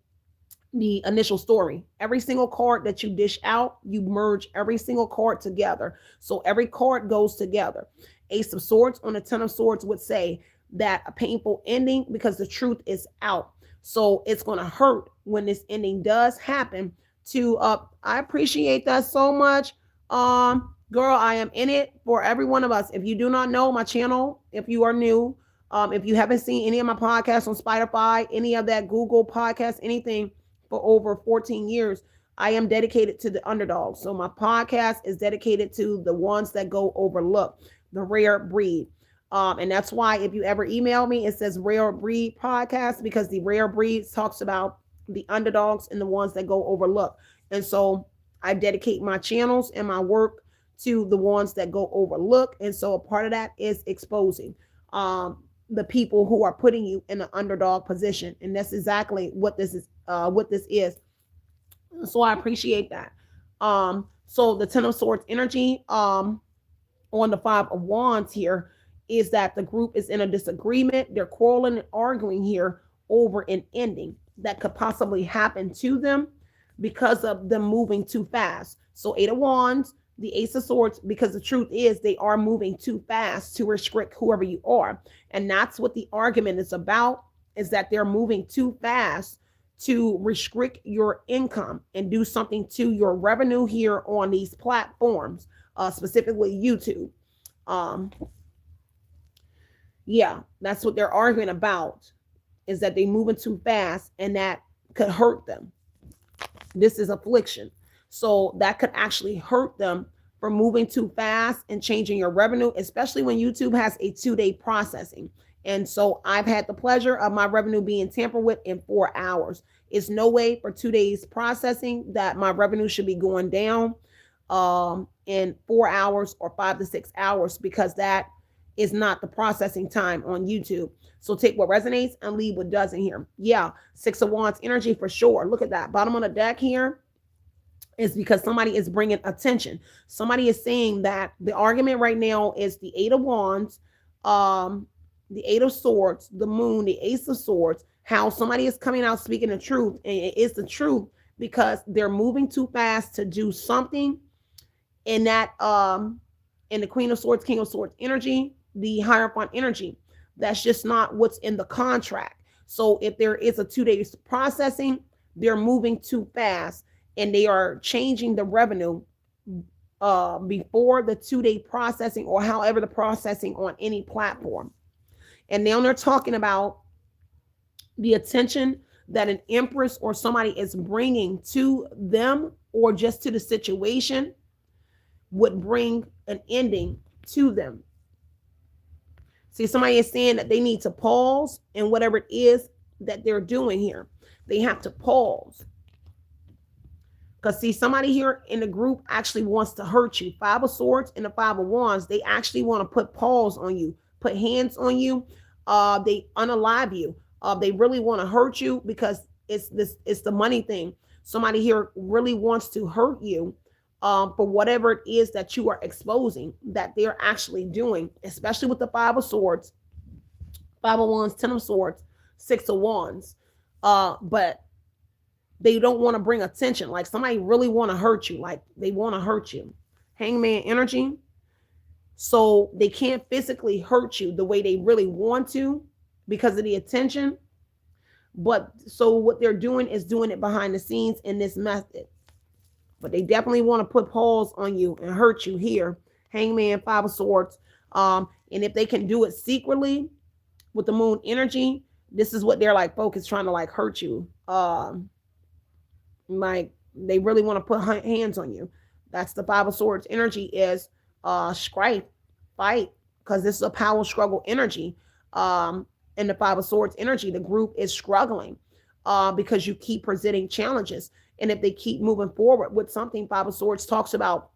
initial story. Every single card that you dish out, you merge every single card together. So every card goes together. Ace of Swords on the Ten of Swords would say that a painful ending because the truth is out. So it's going to hurt when this ending does happen. I appreciate that so much. Girl, I am in it for every one of us. If you do not know my channel, if you are new, if you haven't seen any of my podcasts on Spotify, any of that Google podcast, anything, for over 14 years, I am dedicated to the underdog. So my podcast is dedicated to the ones that go overlooked, the rare breed. And that's why if you ever email me, it says Rare Breed Podcast, because the rare breeds talks about the underdogs and the ones that go overlooked. And so I dedicate my channels and my work to the ones that go overlooked. And so a part of that is exposing the people who are putting you in an underdog position. And that's exactly what this is. So I appreciate that. So the Ten of Swords energy on the Five of Wands here is that the group is in a disagreement. They're quarreling and arguing here over an ending that could possibly happen to them because of them moving too fast. So Eight of Wands, the Ace of Swords, because the truth is they are moving too fast to restrict whoever you are. And that's what the argument is about, is that they're moving too fast to restrict your income and do something to your revenue here on these platforms, specifically YouTube. Yeah, that's what they're arguing about, is that they're moving too fast and that could hurt them. This is affliction. So that could actually hurt them for moving too fast and changing your revenue, especially when YouTube has a 2-day processing. And so I've had the pleasure of my revenue being tampered with in 4 hours. It's no way for 2 days processing that my revenue should be going down in 4 hours or 5 to 6 hours, because that is not the processing time on YouTube. So take what resonates and leave what doesn't here. Yeah, Six of Wands energy for sure. Look at that. Bottom of the deck here is because somebody is bringing attention. Somebody is saying that the argument right now is the Eight of Wands, the Eight of Swords, the Moon, the Ace of Swords, how somebody is coming out speaking the truth. And it is the truth because they're moving too fast to do something in that, in the Queen of Swords, King of Swords energy, the Hierophant energy. That's just not what's in the contract. So if there is a 2 days processing, they're moving too fast and they are changing the revenue before the 2-day processing, or however the processing on any platform. And now they're talking about the attention that an empress or somebody is bringing to them or just to the situation would bring an ending to them. See, somebody is saying that they need to pause in whatever it is that they're doing here. They have to pause. Because see, somebody here in the group actually wants to hurt you. Five of Swords and the Five of Wands, they actually want to put pause on you, put hands on you. They unalive you. They really want to hurt you because it's the money thing. Somebody here really wants to hurt you for whatever it is that you are exposing, that they're actually doing, especially with the Five of Swords, Five of Wands, Ten of Swords, Six of Wands. But they don't want to bring attention. Like somebody really want to hurt you. Like they want to hurt you. Hangman energy. So they can't physically hurt you the way they really want to because of the attention. But so what they're doing is doing it behind the scenes in this method. But they definitely want to put pause on you and hurt you here. Hangman, Five of Swords. And if they can do it secretly with the Moon energy, this is what they're like focused, trying to like hurt you. Like they really want to put hands on you. That's the Five of Swords energy, is strife, fight, because this is a power struggle energy. In the Five of Swords energy, the group is struggling because you keep presenting challenges. And if they keep moving forward with something, Five of Swords talks about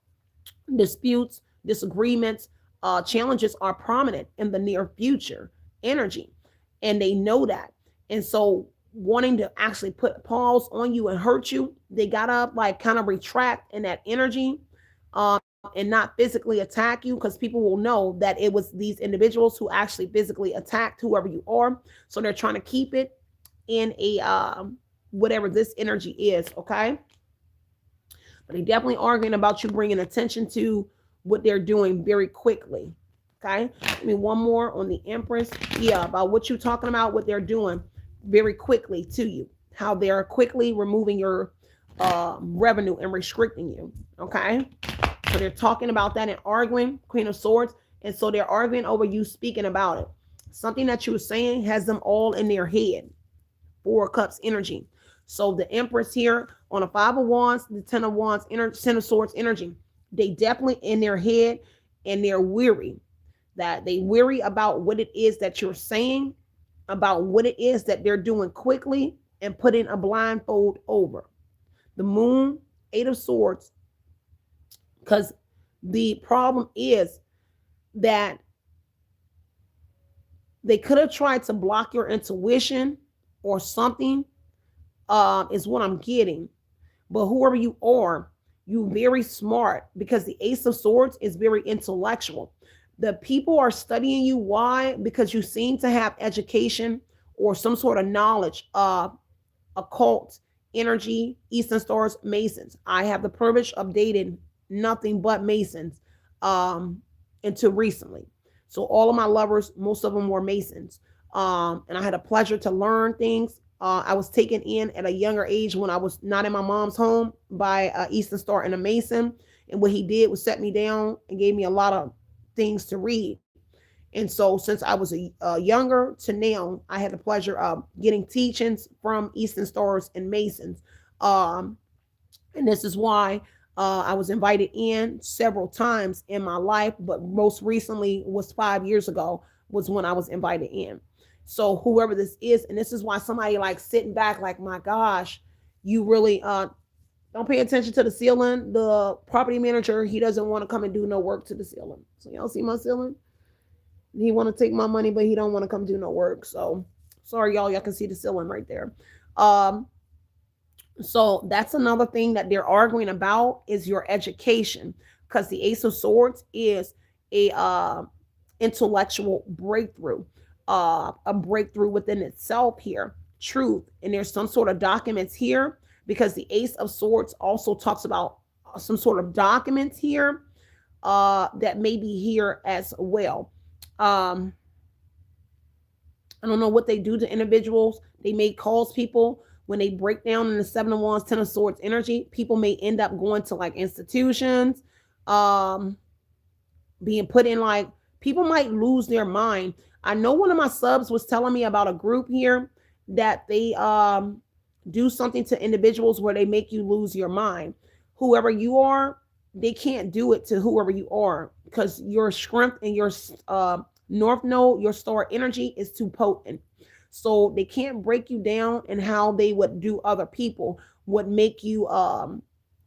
disputes, disagreements, challenges are prominent in the near future energy. And they know that. And so wanting to actually put pause on you and hurt you, they gotta like kind of retract in that energy, and not physically attack you, because people will know that it was these individuals who actually physically attacked whoever you are. So they're trying to keep it in a whatever this energy is, okay? But they definitely arguing about you bringing attention to what they're doing very quickly. Okay, I mean one more on the Empress. Yeah, about what you're talking about, what they're doing very quickly to you, how they're quickly removing your revenue and restricting you. Okay, so they're talking about that and arguing, Queen of Swords, and so they're arguing over you speaking about it. Something that you were saying has them all in their head. Four of Cups energy. So the Empress here on a Five of Wands, the Ten of Wands, Ten of Swords energy. They definitely in their head, and they're weary. That they weary about what it is that you're saying, about what it is that they're doing quickly and putting a blindfold over. The Moon, Eight of Swords, because the problem is that they could have tried to block your intuition or something, is what I'm getting. But whoever you are, you very smart, because the Ace of Swords is very intellectual. The people are studying you. Why? Because you seem to have education or some sort of knowledge of occult energy, Eastern Stars, Masons. I have the privilege of dating nothing but Masons until recently. So all of my lovers, most of them were Masons. And I had a pleasure to learn things. I was taken in at a younger age when I was not in my mom's home by Eastern Star and a Mason. And what he did was set me down and gave me a lot of things to read. And so since I was a younger to now, I had the pleasure of getting teachings from Eastern Stars and Masons. And this is why I was invited in several times in my life, but most recently was 5 years ago was when I was invited in. So whoever this is, and this is why somebody like sitting back like, my gosh, you really don't pay attention to the ceiling. The property manager, he doesn't want to come and do no work to the ceiling. So y'all see my ceiling? He want to take my money, but he don't want to come do no work. So sorry, y'all can see the ceiling right there. So that's another thing that they're arguing about is your education, because the Ace of Swords is a intellectual breakthrough, a breakthrough within itself here, truth. And there's some sort of documents here, because the Ace of Swords also talks about some sort of documents here that may be here as well. I don't know what they do to individuals. They may cause people, when they break down in the Seven of Wands, Ten of Swords energy, people may end up going to like institutions, being put in like, people might lose their mind. I know one of my subs was telling me about a group here that they do something to individuals where they make you lose your mind. Whoever you are, they can't do it to whoever you are, because your strength and your North Node, your star energy is too potent. So they can't break you down, and how they would do other people would make you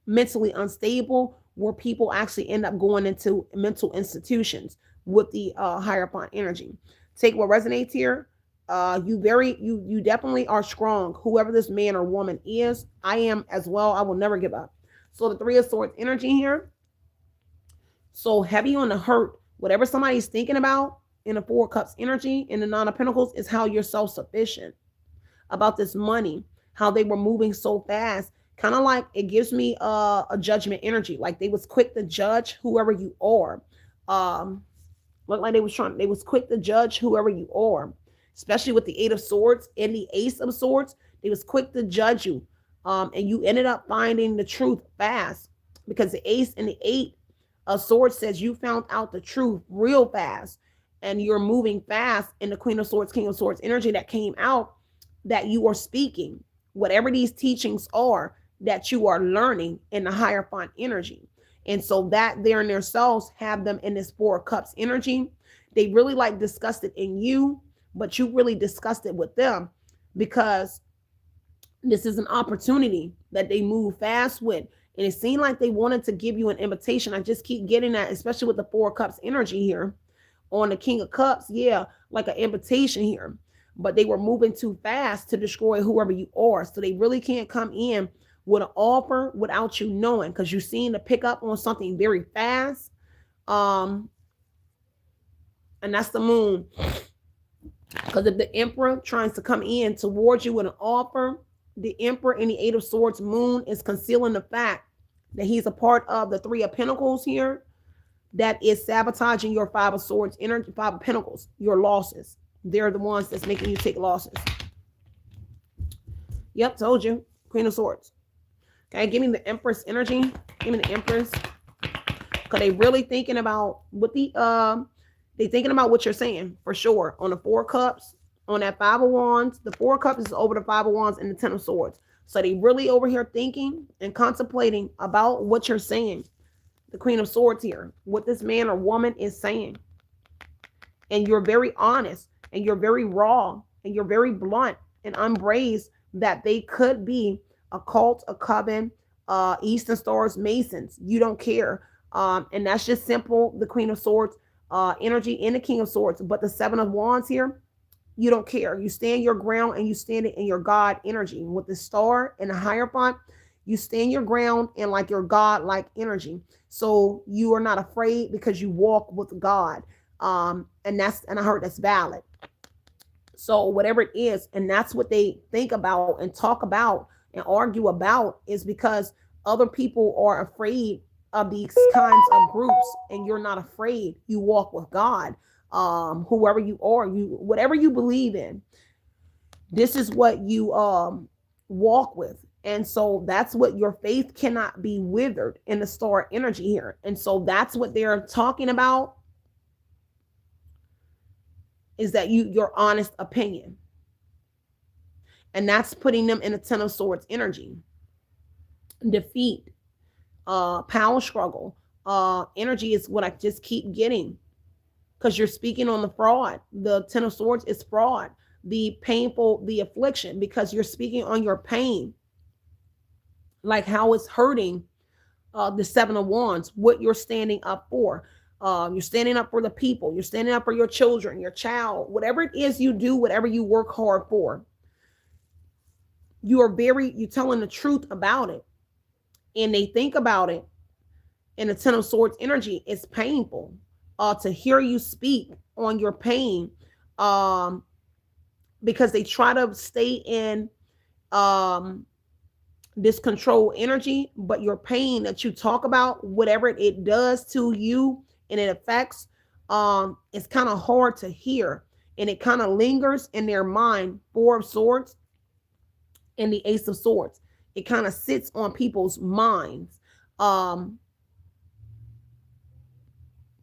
mentally unstable, where people actually end up going into mental institutions with the Hierophant energy. Take what resonates here. You definitely are strong. Whoever this man or woman is, I am as well. I will never give up. So the Three of Swords energy here. So heavy on the hurt. Whatever somebody's thinking about in the Four of Cups energy, in the Nine of Pentacles, is how you're self-sufficient. About this money, how they were moving so fast. Kind of like it gives me a judgment energy. Like they was quick to judge whoever you are. Looked like they was quick to judge whoever you are. Especially with the Eight of Swords and the Ace of Swords. They was quick to judge you. And you ended up finding the truth fast. Because the Ace and the Eight of Swords says you found out the truth real fast. And you're moving fast in the Queen of Swords, King of Swords energy that came out, that you are speaking. Whatever these teachings are that you are learning in the Hierophant energy. And so that there in themselves have them in this Four of Cups energy. They really like discussed it in you, but you really discussed it with them, because this is an opportunity that they move fast with. And it seemed like they wanted to give you an invitation. I just keep getting that, especially with the Four of Cups energy here on the King of Cups. Yeah, like an invitation here. but they were moving too fast to destroy whoever you are. So they really can't come in with an offer without you knowing, because you seem to pick up on something very fast. Um, and that's the moon. Because if the emperor tries to come in towards you with an offer, the emperor in the Eight of Swords moon is concealing the fact that he's a part of the Three of Pentacles here, that is sabotaging your Five of Swords energy, Five of Pentacles, your losses. They're the ones that's making you take losses. Yep, told you. Queen of Swords. Okay, give me the Empress energy. Give me the Empress. Because they really thinking about what they thinking about what you're saying, for sure. On the Four of Cups, on that Five of Wands, the Four of Cups is over the Five of Wands and the Ten of Swords. So they really over here thinking and contemplating about what you're saying. The Queen of Swords here, what this man or woman is saying. And you're very honest, and you're very raw, and you're very blunt and unbraced that they could be a cult, a coven, Eastern Stars, Masons. You don't care. And that's just simple. The Queen of Swords energy and the King of Swords. But the Seven of Wands here, you don't care. You stand your ground, and you stand it in your God energy. With the Star and the Hierophant, you stand your ground in like your God-like energy. So you are not afraid because you walk with God. And I heard that's valid. So whatever it is, and that's what they think about and talk about and argue about, is because other people are afraid of these kinds of groups, and you're not afraid. You walk with God. Whoever you are, whatever you believe in, this is what you walk with. And so that's what your faith cannot be withered in the Star energy here. And so that's what they're talking about, is that your honest opinion. And that's putting them in a Ten of Swords energy. Defeat, power struggle, energy is what I just keep getting. Because you're speaking on the fraud. The Ten of Swords is fraud. The painful, the affliction, because you're speaking on your pain. Like how it's hurting the Seven of Wands, what you're standing up for. You're standing up for the people. You're standing up for your children, your child, whatever it is you do, whatever you work hard for. You're telling the truth about it. And they think about it in the Ten of Swords energy. It's painful to hear you speak on your pain, because they try to stay in this control energy, but your pain that you talk about, whatever it does to you and it affects, it's kind of hard to hear, and it kind of lingers in their mind. Four of Swords and the Ace of Swords, it kind of sits on people's minds.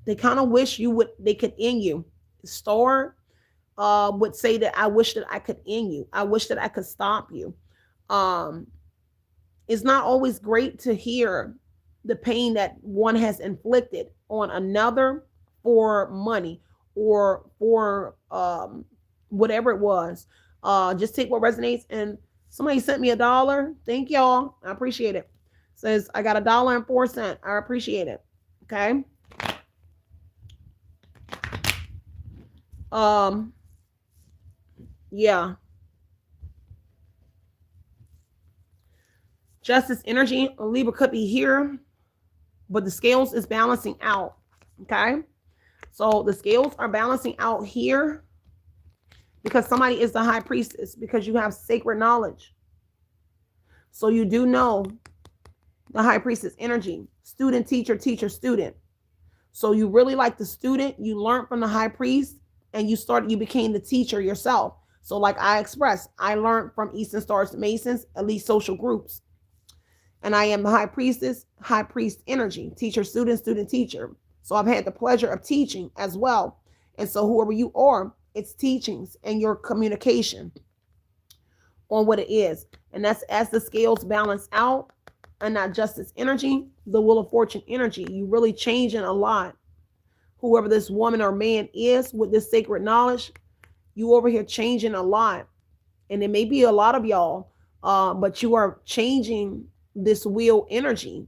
They kind of wish they could end you. Star would say that I wish that I could end you. I wish that I could stop you. It's not always great to hear the pain that one has inflicted on another for money or for whatever it was. Just take what resonates. And somebody sent me $1. Thank y'all. I appreciate it. Says I got $1.04. I appreciate it. Okay. Yeah. Justice energy, Libra could be here, but the scales is balancing out. Okay. So the scales are balancing out here because somebody is the High Priestess, because you have sacred knowledge. So you do know the High Priestess energy, student, teacher, teacher, student. So you really like the student, you learned from the High Priest, and you became the teacher yourself. So like I expressed, I learned from Eastern Stars Masons, at least social groups. And I am the High Priestess, High Priest energy, teacher, student, student, teacher. So I've had the pleasure of teaching as well. And so whoever you are, it's teachings and your communication on what it is. And that's as the scales balance out, and not justice energy, the Wheel of Fortune energy. You really changing a lot. Whoever this woman or man is with this sacred knowledge, you over here changing a lot. And it may be a lot of y'all, but you are changing this wheel energy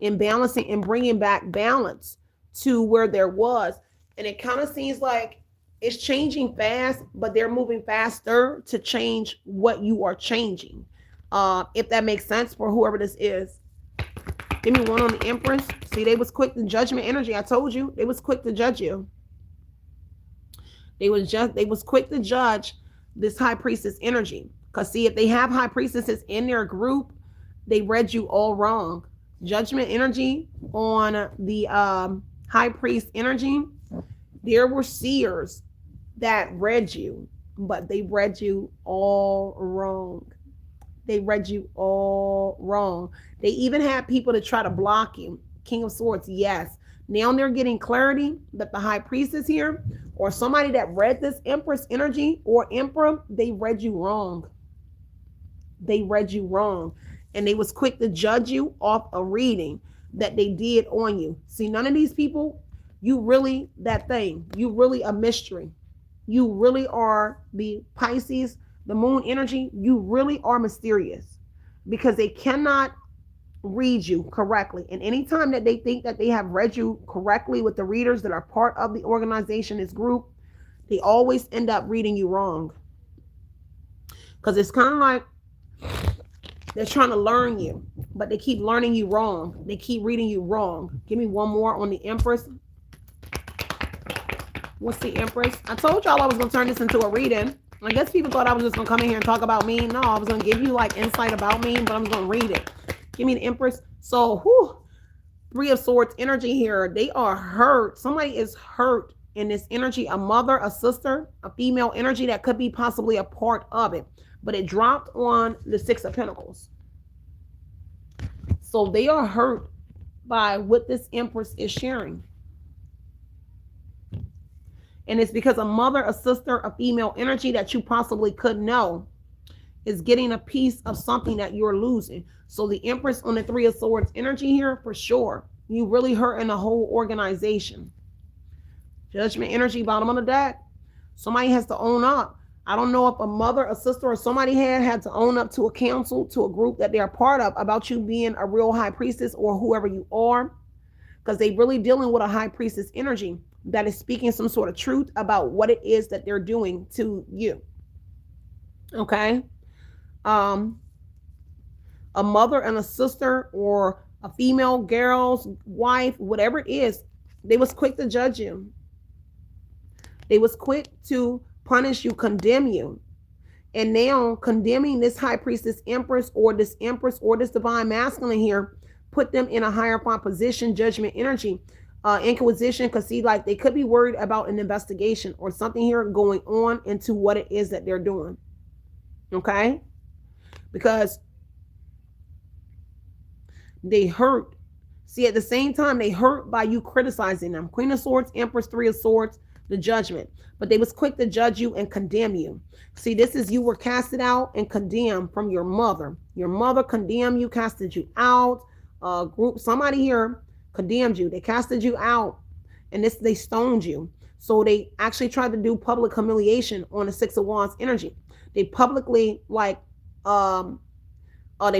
and balancing and bringing back balance to where there was. And it kind of seems like It's changing fast, but they're moving faster to change what you are changing. If that makes sense for whoever this is. Give me one on the Empress. See, they was quick to judgment energy. I told you they was quick to judge you. They was quick to judge this high priestess energy. Because see, if they have high priestesses in their group, they read you all wrong. Judgment energy on the high priest energy, there were seers that read you, but they read you all wrong. They read you all wrong. They even had people to try to block you. King of Swords, yes. Now they're getting clarity that the high priestess here, or somebody that read this Empress energy or Emperor, they read you wrong. They read you wrong. And they was quick to judge you off a reading that they did on you. See, none of these people, you really that thing. You really a mystery. You really are the Pisces, the moon energy. You really are mysterious because they cannot read you correctly. And anytime that they think that they have read you correctly with the readers that are part of the organization, this group, they always end up reading you wrong. Because it's kind of like they're trying to learn you, but they keep learning you wrong. They keep reading you wrong. Give me one more on the Empress. What's the Empress? I told y'all I was going to turn this into a reading. I guess people thought I was just going to come in here and talk about me. No, I was going to give you like insight about me, but I'm going to read it. Give me the Empress. So, Three of Swords energy here. They are hurt. Somebody is hurt in this energy. A mother, a sister, a female energy that could be possibly a part of it. But it dropped on the Six of Pentacles. So they are hurt by what this Empress is sharing. And it's because a mother, a sister, a female energy that you possibly could know is getting a piece of something that you're losing. So the Empress on the Three of Swords energy here, for sure, you really hurting the whole organization. Judgment energy, bottom of the deck. Somebody has to own up. I don't know if a mother, a sister, or somebody had to own up to a council, to a group that they're part of about you being a real high priestess or whoever you are, because they really dealing with a high priestess energy that is speaking some sort of truth about what it is that they're doing to you. Okay. A mother and a sister or a female girl's wife, whatever it is, they was quick to judge you. They was quick to punish you, condemn you. And now condemning this high priestess Empress or this divine masculine here, put them in a higher position, judgment energy, inquisition, because see, like they could be worried about an investigation or something here going on into what it is that they're doing. Okay? Because they hurt. See, at the same time, they hurt by you criticizing them. Queen of Swords, Empress, Three of Swords, the Judgment. But they was quick to judge you and condemn you. See, this is you were casted out and condemned from your mother. Your mother condemned you, casted you out. Group, somebody here condemned you. They casted you out, and they stoned you. So they actually tried to do public humiliation on the Six of Wands energy. They publicly they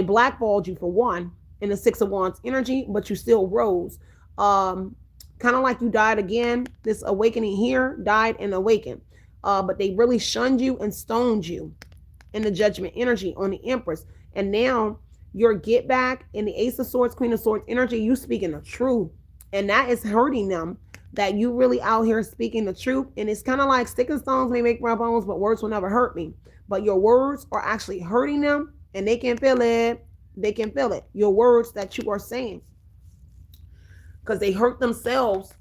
blackballed you for one in the Six of Wands energy, but you still rose. Kind of like you died again. This awakening here, died and awakened. But they really shunned you and stoned you in the Judgment energy on the Empress. And now your get back in the Ace of Swords, Queen of Swords energy, you speaking the truth. And that is hurting them, that you really out here speaking the truth. And it's kind of like stick and stones may make my bones, but words will never hurt me. But your words are actually hurting them, and they can feel it. They can feel it. Your words that you are saying. Because they hurt themselves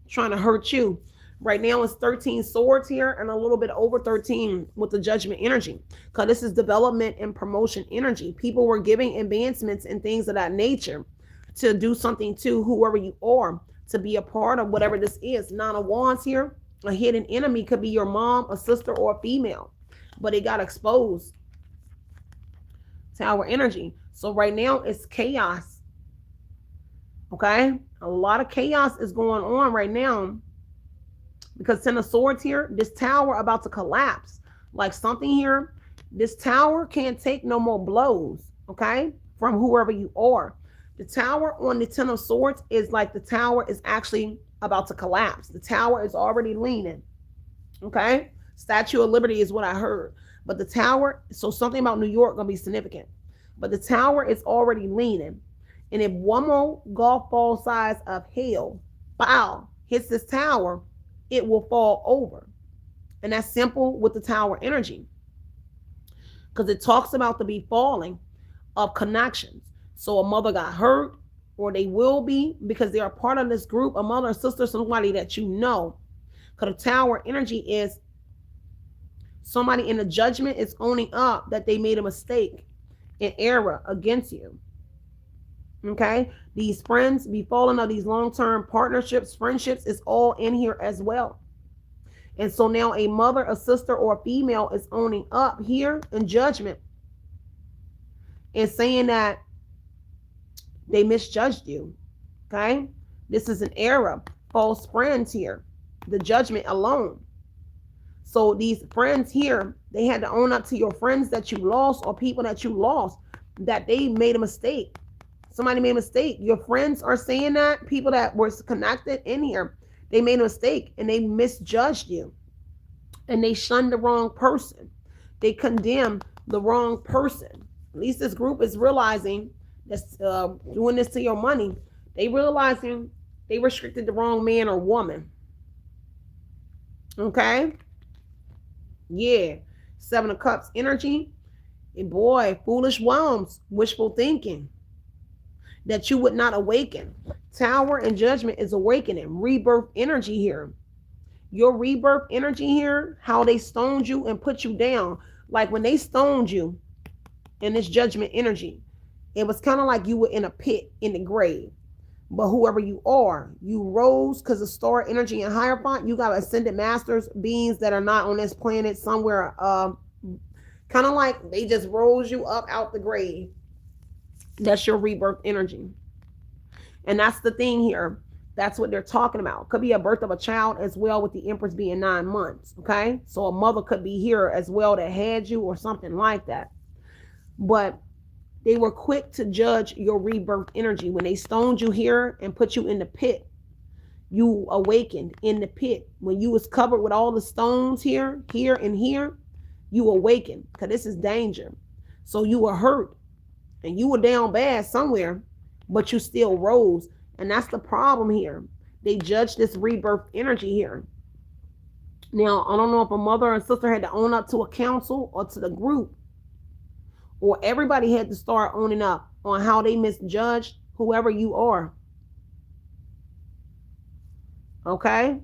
trying to hurt you. Right now it's 13 swords here and a little bit over 13 with the Judgment energy. Because this is development and promotion energy. People were giving advancements and things of that nature to do something to whoever you are, to be a part of whatever this is. Nine of Wands here. A hidden enemy could be your mom, a sister, or a female. But it got exposed. Tower energy. So right now it's chaos. Okay? A lot of chaos is going on right now. Because Ten of Swords here, this tower about to collapse. Like something here, this tower can't take no more blows, okay, from whoever you are. The tower on the Ten of Swords is like the tower is actually about to collapse. The tower is already leaning, Okay. Statue of Liberty is what I heard. But the tower, so something about New York gonna be significant. But the tower is already leaning. And if one more golf ball size of hail, bow, hits this tower, it will fall over. And that's simple with the tower energy. Because it talks about the befalling of connections. So a mother got hurt, or they will be, because they are part of this group, a mother, a sister, somebody that you know. Because the tower energy is somebody in the judgment is owning up that they made a mistake, an error against you. Okay, these friends befalling of these long-term partnerships, friendships is all in here as well. And so now a mother, a sister, or a female is owning up here in judgment and saying that they misjudged you. Okay, this is an error. False friends here, the judgment alone. So these friends here, they had to own up to your friends that you lost, or people that you lost, that they made a mistake. Somebody made a mistake. Your friends are saying that. People that were connected in here, they made a mistake and they misjudged you. And they shunned the wrong person. They condemned the wrong person. At least this group is realizing that's doing this to your money. They realizing they restricted the wrong man or woman. Okay? Yeah. 7 of Cups energy. And boy, foolish wombs, wishful thinking. That you would not awaken. Tower and judgment is awakening. Rebirth energy here. Your rebirth energy here, how they stoned you and put you down. Like when they stoned you in this judgment energy, it was kind of like you were in a pit in the grave. But whoever you are, you rose because of star energy and Hierophant. You got ascended masters, beings that are not on this planet somewhere. Kind of like they just rose you up out the grave. That's your rebirth energy. And that's the thing here. That's what they're talking about. Could be a birth of a child as well, with the Empress being 9 months. Okay. So a mother could be here as well that had you or something like that. But they were quick to judge your rebirth energy. When they stoned you here and put you in the pit, you awakened in the pit. When you was covered with all the stones here, here, and here, you awakened. Because this is danger. So you were hurt. And you were down bad somewhere, but you still rose. And that's the problem here. They judge this rebirth energy here. Now, I don't know if a mother or sister had to own up to a council or to the group, or everybody had to start owning up on how they misjudged whoever you are. Okay?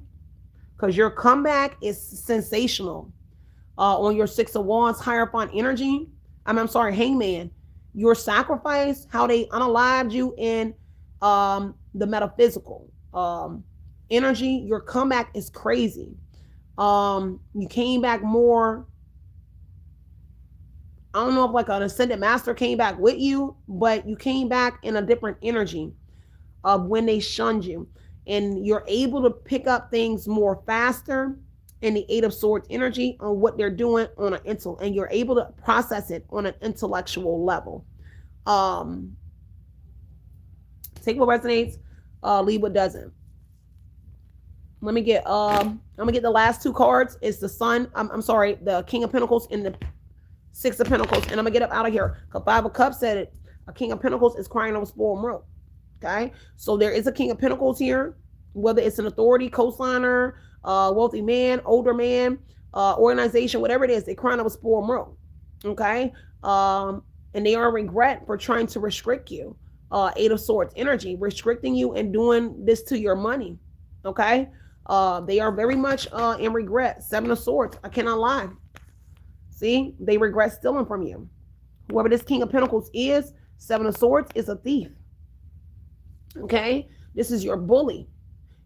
Because your comeback is sensational. On your 6 of Wands, Hierophant energy. I'm sorry, Hangman. Your sacrifice, how they unalived you in the metaphysical energy, your comeback is crazy. You came back more, I don't know if like an ascended master came back with you, but you came back in a different energy of when they shunned you. And you're able to pick up things more faster in the 8 of Swords energy on what they're doing on an intellect, and you're able to process it on an intellectual level. Take what resonates, leave what doesn't. Let me get I'm gonna get the last 2 cards. It's the Sun, I'm sorry, the King of Pentacles and the 6 of Pentacles, and I'm gonna get up out of here. 5 of Cups said it. A King of Pentacles is crying over spoiled milk. Okay, so there is a King of Pentacles here, whether it's an authority, cosigner, wealthy man, older man, organization, whatever it is, they're crying over spoiled milk. Okay, and they are in regret for trying to restrict you. 8 of Swords energy, restricting you and doing this to your money. Okay, they are very much in regret. 7 of Swords, I cannot lie. See, they regret stealing from you. Whoever this King of Pentacles is, 7 of Swords is a thief. Okay, this is your bully.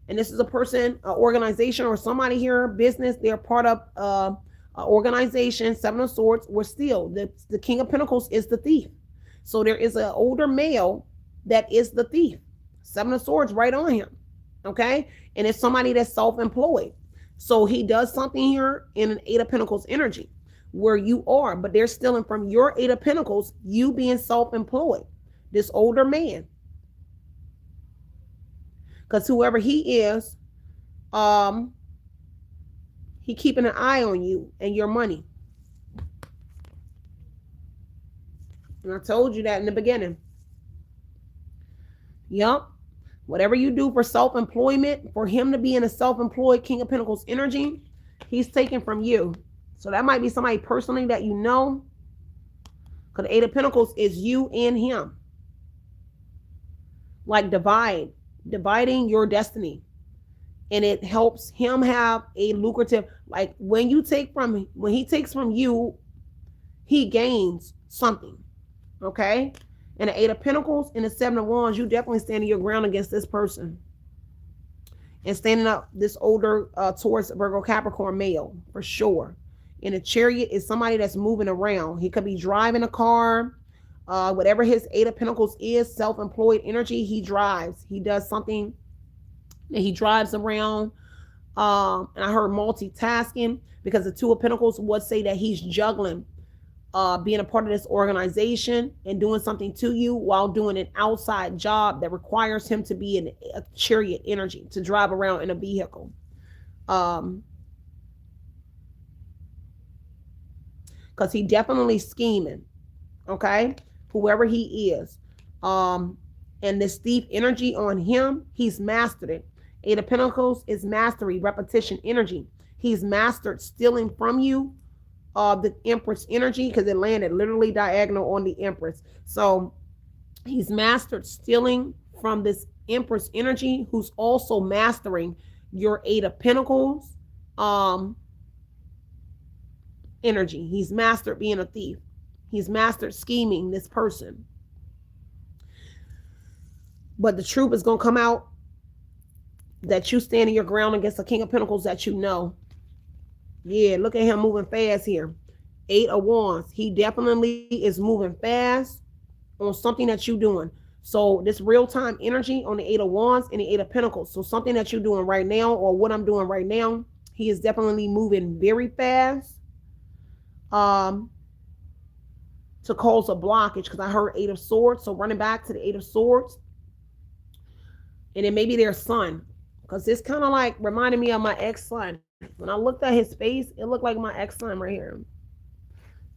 And this is a person, an organization, or somebody here, business, they're part of an organization. 7 of Swords were steal. The King of Pentacles is the thief. So there is an older male that is the thief. 7 of Swords right on him. Okay, and it's somebody that's self-employed. So he does something here in an 8 of Pentacles energy where you are, but they're stealing from your 8 of Pentacles, you being self-employed, this older man. Because whoever he is, He keeping an eye on you and your money. And I told you that in the beginning. Yup. Whatever you do for self-employment, for him to be in a self-employed King of Pentacles energy, he's taken from you. So that might be somebody personally that you know. Because the Eight of Pentacles is you and him. Like dividing your destiny. And it helps him have a lucrative, like when he takes from you, he gains something. Okay? And the Eight of Pentacles and the Seven of Wands, you definitely standing your ground against this person. And standing up this older towards Virgo Capricorn male, for sure. And a Chariot is somebody that's moving around. He could be driving a car. Whatever his Eight of Pentacles is, self-employed energy, he drives. He does something that he drives around. And I heard multitasking, because the Two of Pentacles would say that he's juggling being a part of this organization and doing something to you while doing an outside job that requires him to be in a Chariot energy, to drive around in a vehicle. Because he definitely scheming. Okay? Whoever he is. And this thief energy on him, he's mastered it. Eight of Pentacles is mastery, repetition energy. He's mastered stealing from you the Empress energy, because it landed literally diagonal on the Empress. So he's mastered stealing from this Empress energy, who's also mastering your Eight of Pentacles energy. He's mastered being a thief. He's mastered scheming this person. But the truth is going to come out that you standing your ground against the King of Pentacles that you know. Yeah, look at him moving fast here. Eight of Wands. He definitely is moving fast on something that you're doing. So this real-time energy on the Eight of Wands and the Eight of Pentacles. So something that you're doing right now, or what I'm doing right now, he is definitely moving very fast to cause a blockage, because I heard Eight of Swords. So running back to the Eight of Swords. And then maybe their son, because this kind of like reminded me of my ex-son. When I looked at his face, it looked like my ex-son right here.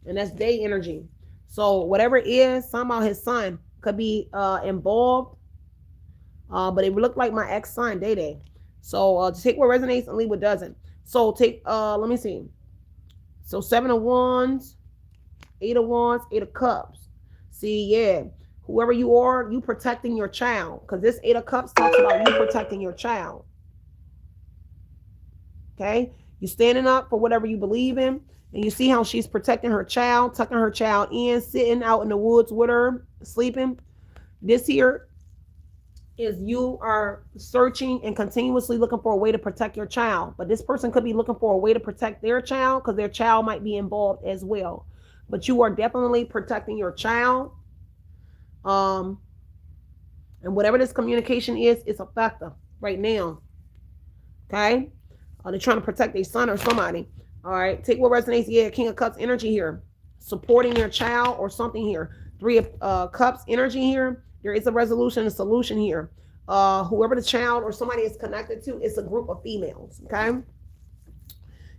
And that's day energy. So whatever it is, somehow his son could be involved. But it looked like my ex-son, Day. So take what resonates and leave what doesn't. So take, let me see. So Seven of Wands, Eight of Wands, Eight of Cups. See, yeah. Whoever you are, you protecting your child. Because this Eight of Cups talks about you protecting your child. Okay? You're standing up for whatever you believe in. And you see how she's protecting her child, tucking her child in, sitting out in the woods with her, sleeping. This here is you are searching and continuously looking for a way to protect your child. But this person could be looking for a way to protect their child, because their child might be involved as well. But you are definitely protecting your child. And whatever this communication is, it's effective right now. Okay? They're trying to protect their son or somebody. All right, take what resonates. Yeah, King of Cups energy here. Supporting your child or something here. Three of Cups energy here. There is a resolution, a solution here. Whoever the child or somebody is connected to, it's a group of females, okay?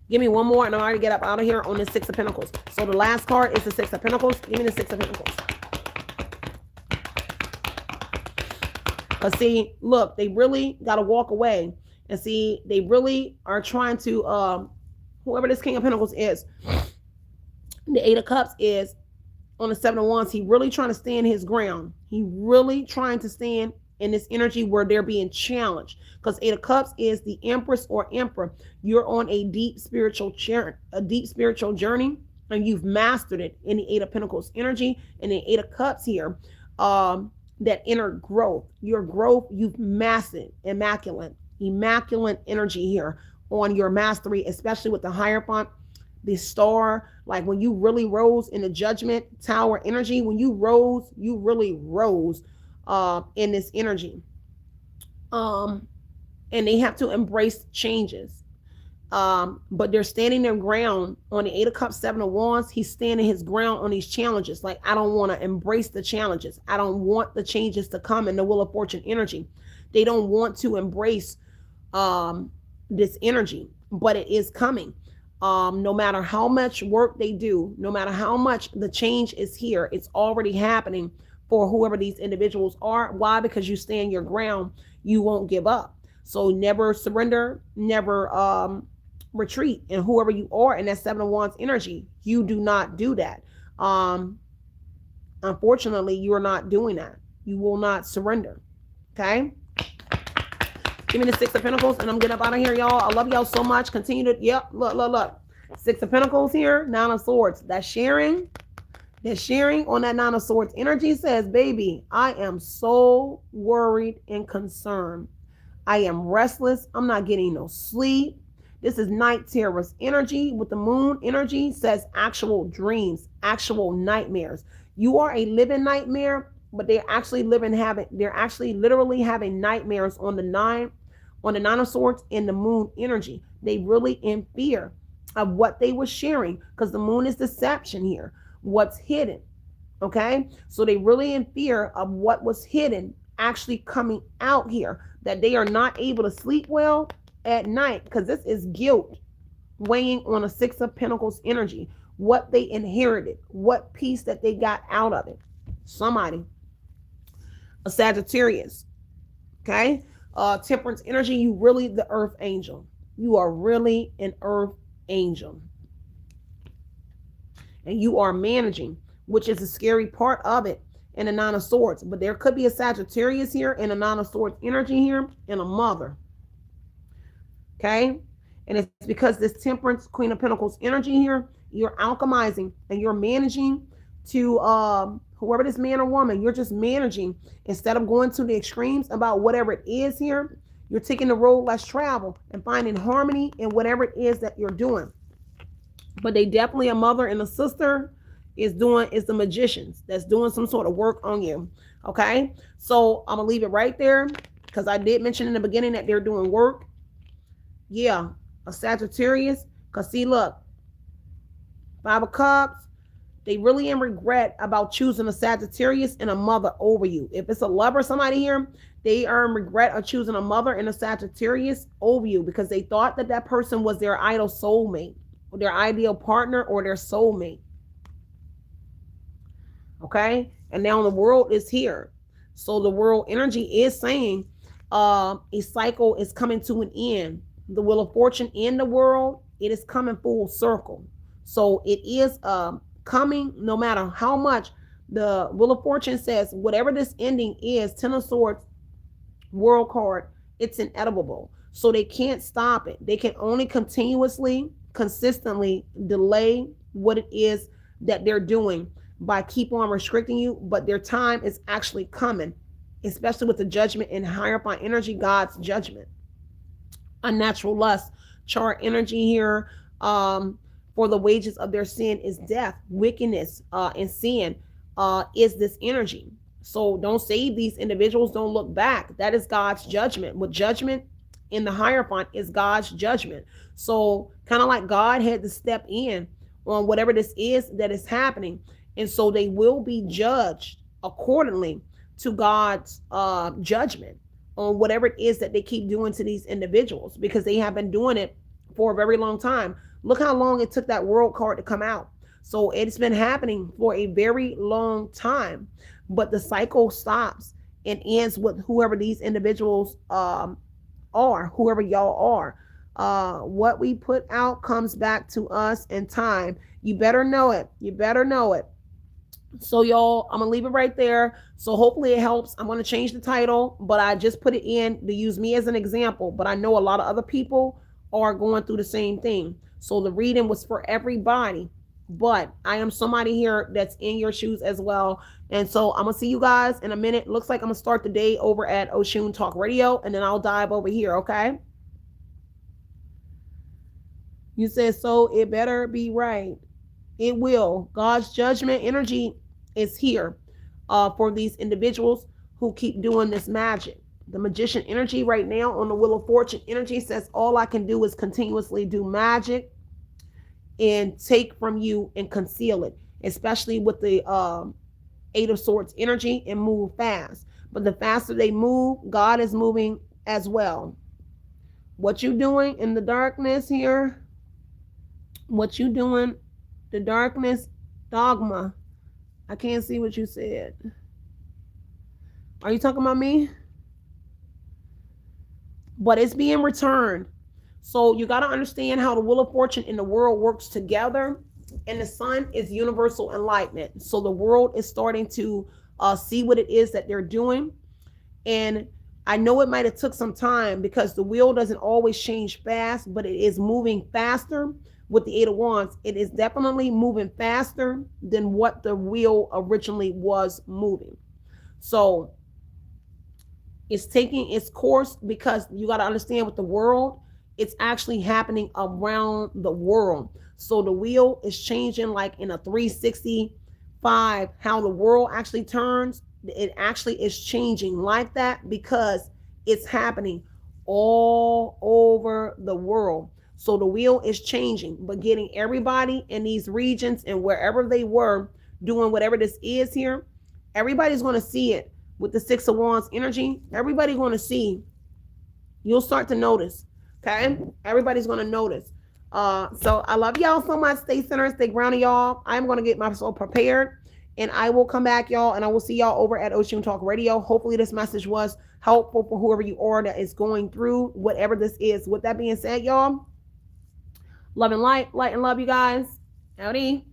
Give me one more and I'll already get up out of here on the Six of Pentacles. So the last card is the Six of Pentacles. Give me the Six of Pentacles. But see, look, they really got to walk away. And see, they really are trying to, whoever this King of Pentacles is, the Eight of Cups is on the Seven of Wands. He really trying to stand his ground. He really trying to stand in this energy where they're being challenged. Because Eight of Cups is the Empress or Emperor. You're on a deep spiritual journey, and you've mastered it in the Eight of Pentacles energy and the Eight of Cups here. That inner growth, your growth, you've mastered immaculate energy here on your mastery, especially with the Hierophant, the star. Like when you really rose in the Judgment Tower energy, when you rose, you really rose in this energy. And they have to embrace changes. But they're standing their ground on the Eight of Cups, Seven of Wands. He's standing his ground on these challenges. Like, I don't want to embrace the challenges. I don't want the changes to come in the Wheel of Fortune energy. They don't want to embrace this energy. but it is coming. No matter how much work they do, no matter how much the change is here, it's already happening for whoever these individuals are. Why? Because you stand your ground, you won't give up. So never surrender, never retreat. And whoever you are in that Seven of Wands energy, you do not do that. Unfortunately, you are not doing that. You will not surrender. Okay? Give me the Six of Pentacles and I'm getting up out of here, y'all. I love y'all so much. Continue to, yep, look. Six of Pentacles here, Nine of Swords. That sharing on that Nine of Swords energy says, baby, I am so worried and concerned. I am restless. I'm not getting no sleep. This is night terrorist energy with the moon energy says actual dreams, actual nightmares. You are a living nightmare, but they're actually literally having nightmares on the Nine of Swords and the moon energy. They really in fear of what they were sharing because the moon is deception here. What's hidden. Okay. So they really in fear of what was hidden actually coming out here, that they are not able to sleep well at night because this is guilt weighing on a Six of Pentacles energy. What they inherited, what piece that they got out of it. Somebody. A Sagittarius. Okay. Temperance energy, you really the earth angel. You are really an earth angel. And you are managing, which is the scary part of it in the Nine of Swords. But there could be a Sagittarius here and a Nine of Swords energy here and a mother. Okay. And it's because this Temperance, Queen of Pentacles energy here, you're alchemizing and you're managing to whoever this man or woman, you're just managing instead of going to the extremes about whatever it is here. You're taking the road less traveled and finding harmony in whatever it is that you're doing. But they definitely, a mother and a sister is the magicians that's doing some sort of work on you. Okay. So I'm gonna leave it right there because I did mention in the beginning that they're doing work. Yeah. A Sagittarius. Cause see, look, Five of Cups, they really in regret about choosing a Sagittarius and a mother over you. If it's a lover, somebody here, they are in regret of choosing a mother and a Sagittarius over you because they thought that that person was their idol soulmate, or their ideal partner, or their soulmate. Okay. And now the world is here. So the world energy is saying a cycle is coming to an end. The Wheel of Fortune in the world, it is coming full circle. So it is coming no matter how much. The Wheel of Fortune says whatever this ending is, Ten of Swords, World card, it's inedible. So they can't stop it. They can only consistently delay what it is that they're doing by keep on restricting you. But their time is actually coming, especially with the judgment and hierophant energy, God's judgment. Unnatural lust, chart energy here. For the wages of their sin is death, wickedness, and sin is this energy. So don't save these individuals. Don't look back. That is God's judgment. With judgment in the Hierophant is God's judgment. So kind of like God had to step in on whatever this is that is happening. And so they will be judged accordingly to God's judgment on whatever it is that they keep doing to these individuals, because they have been doing it for a very long time. Look how long it took that World card to come out. So it's been happening for a very long time, but the cycle stops and ends with whoever these individuals are, whoever y'all are. What we put out comes back to us in time. You better know it. You better know it. So y'all, I'm gonna leave it right there. So hopefully it helps. I'm gonna change the title, but I just put it in to use me as an example. But I know a lot of other people are going through the same thing. So the reading was for everybody, but I am somebody here that's in your shoes as well. And so I'm gonna see you guys in a minute. Looks like I'm gonna start the day over at Oshun Talk Radio, and then I'll dive over here. Okay. You said, so it better be right. It will. God's judgment energy is here for these individuals who keep doing this magic. The magician energy right now on the Wheel of Fortune energy says all I can do is continuously do magic and take from you and conceal it, especially with the Eight of Swords energy, and move fast. But the faster they move, God is moving as well. What you doing in the darkness here? What you doing? The darkness dogma. I can't see what you said. Are you talking about me? But it's being returned. So you got to understand how the wheel of fortune in the world works together. And the sun is universal enlightenment. So the world is starting to see what it is that they're doing. And I know it might have took some time because the wheel doesn't always change fast, but it is moving faster with the Eight of Wands. It is definitely moving faster than what the wheel originally was moving. So it's taking its course because you got to understand with the world, it's actually happening around the world. So the wheel is changing like in a 365, how the world actually turns. It actually is changing like that because it's happening all over the world. So the wheel is changing, but getting everybody in these regions and wherever they were doing whatever this is here, everybody's going to see it with the Six of Wands energy. Everybody's going to see. You'll start to notice. Okay? Everybody's going to notice. So I love y'all so much. Stay centered, stay grounded, y'all. I'm going to get myself prepared. And I will come back, y'all, and I will see y'all over at Oshun Talk Radio. Hopefully this message was helpful for whoever you are that is going through whatever this is. With that being said, y'all, love and light and love you guys. Howdy.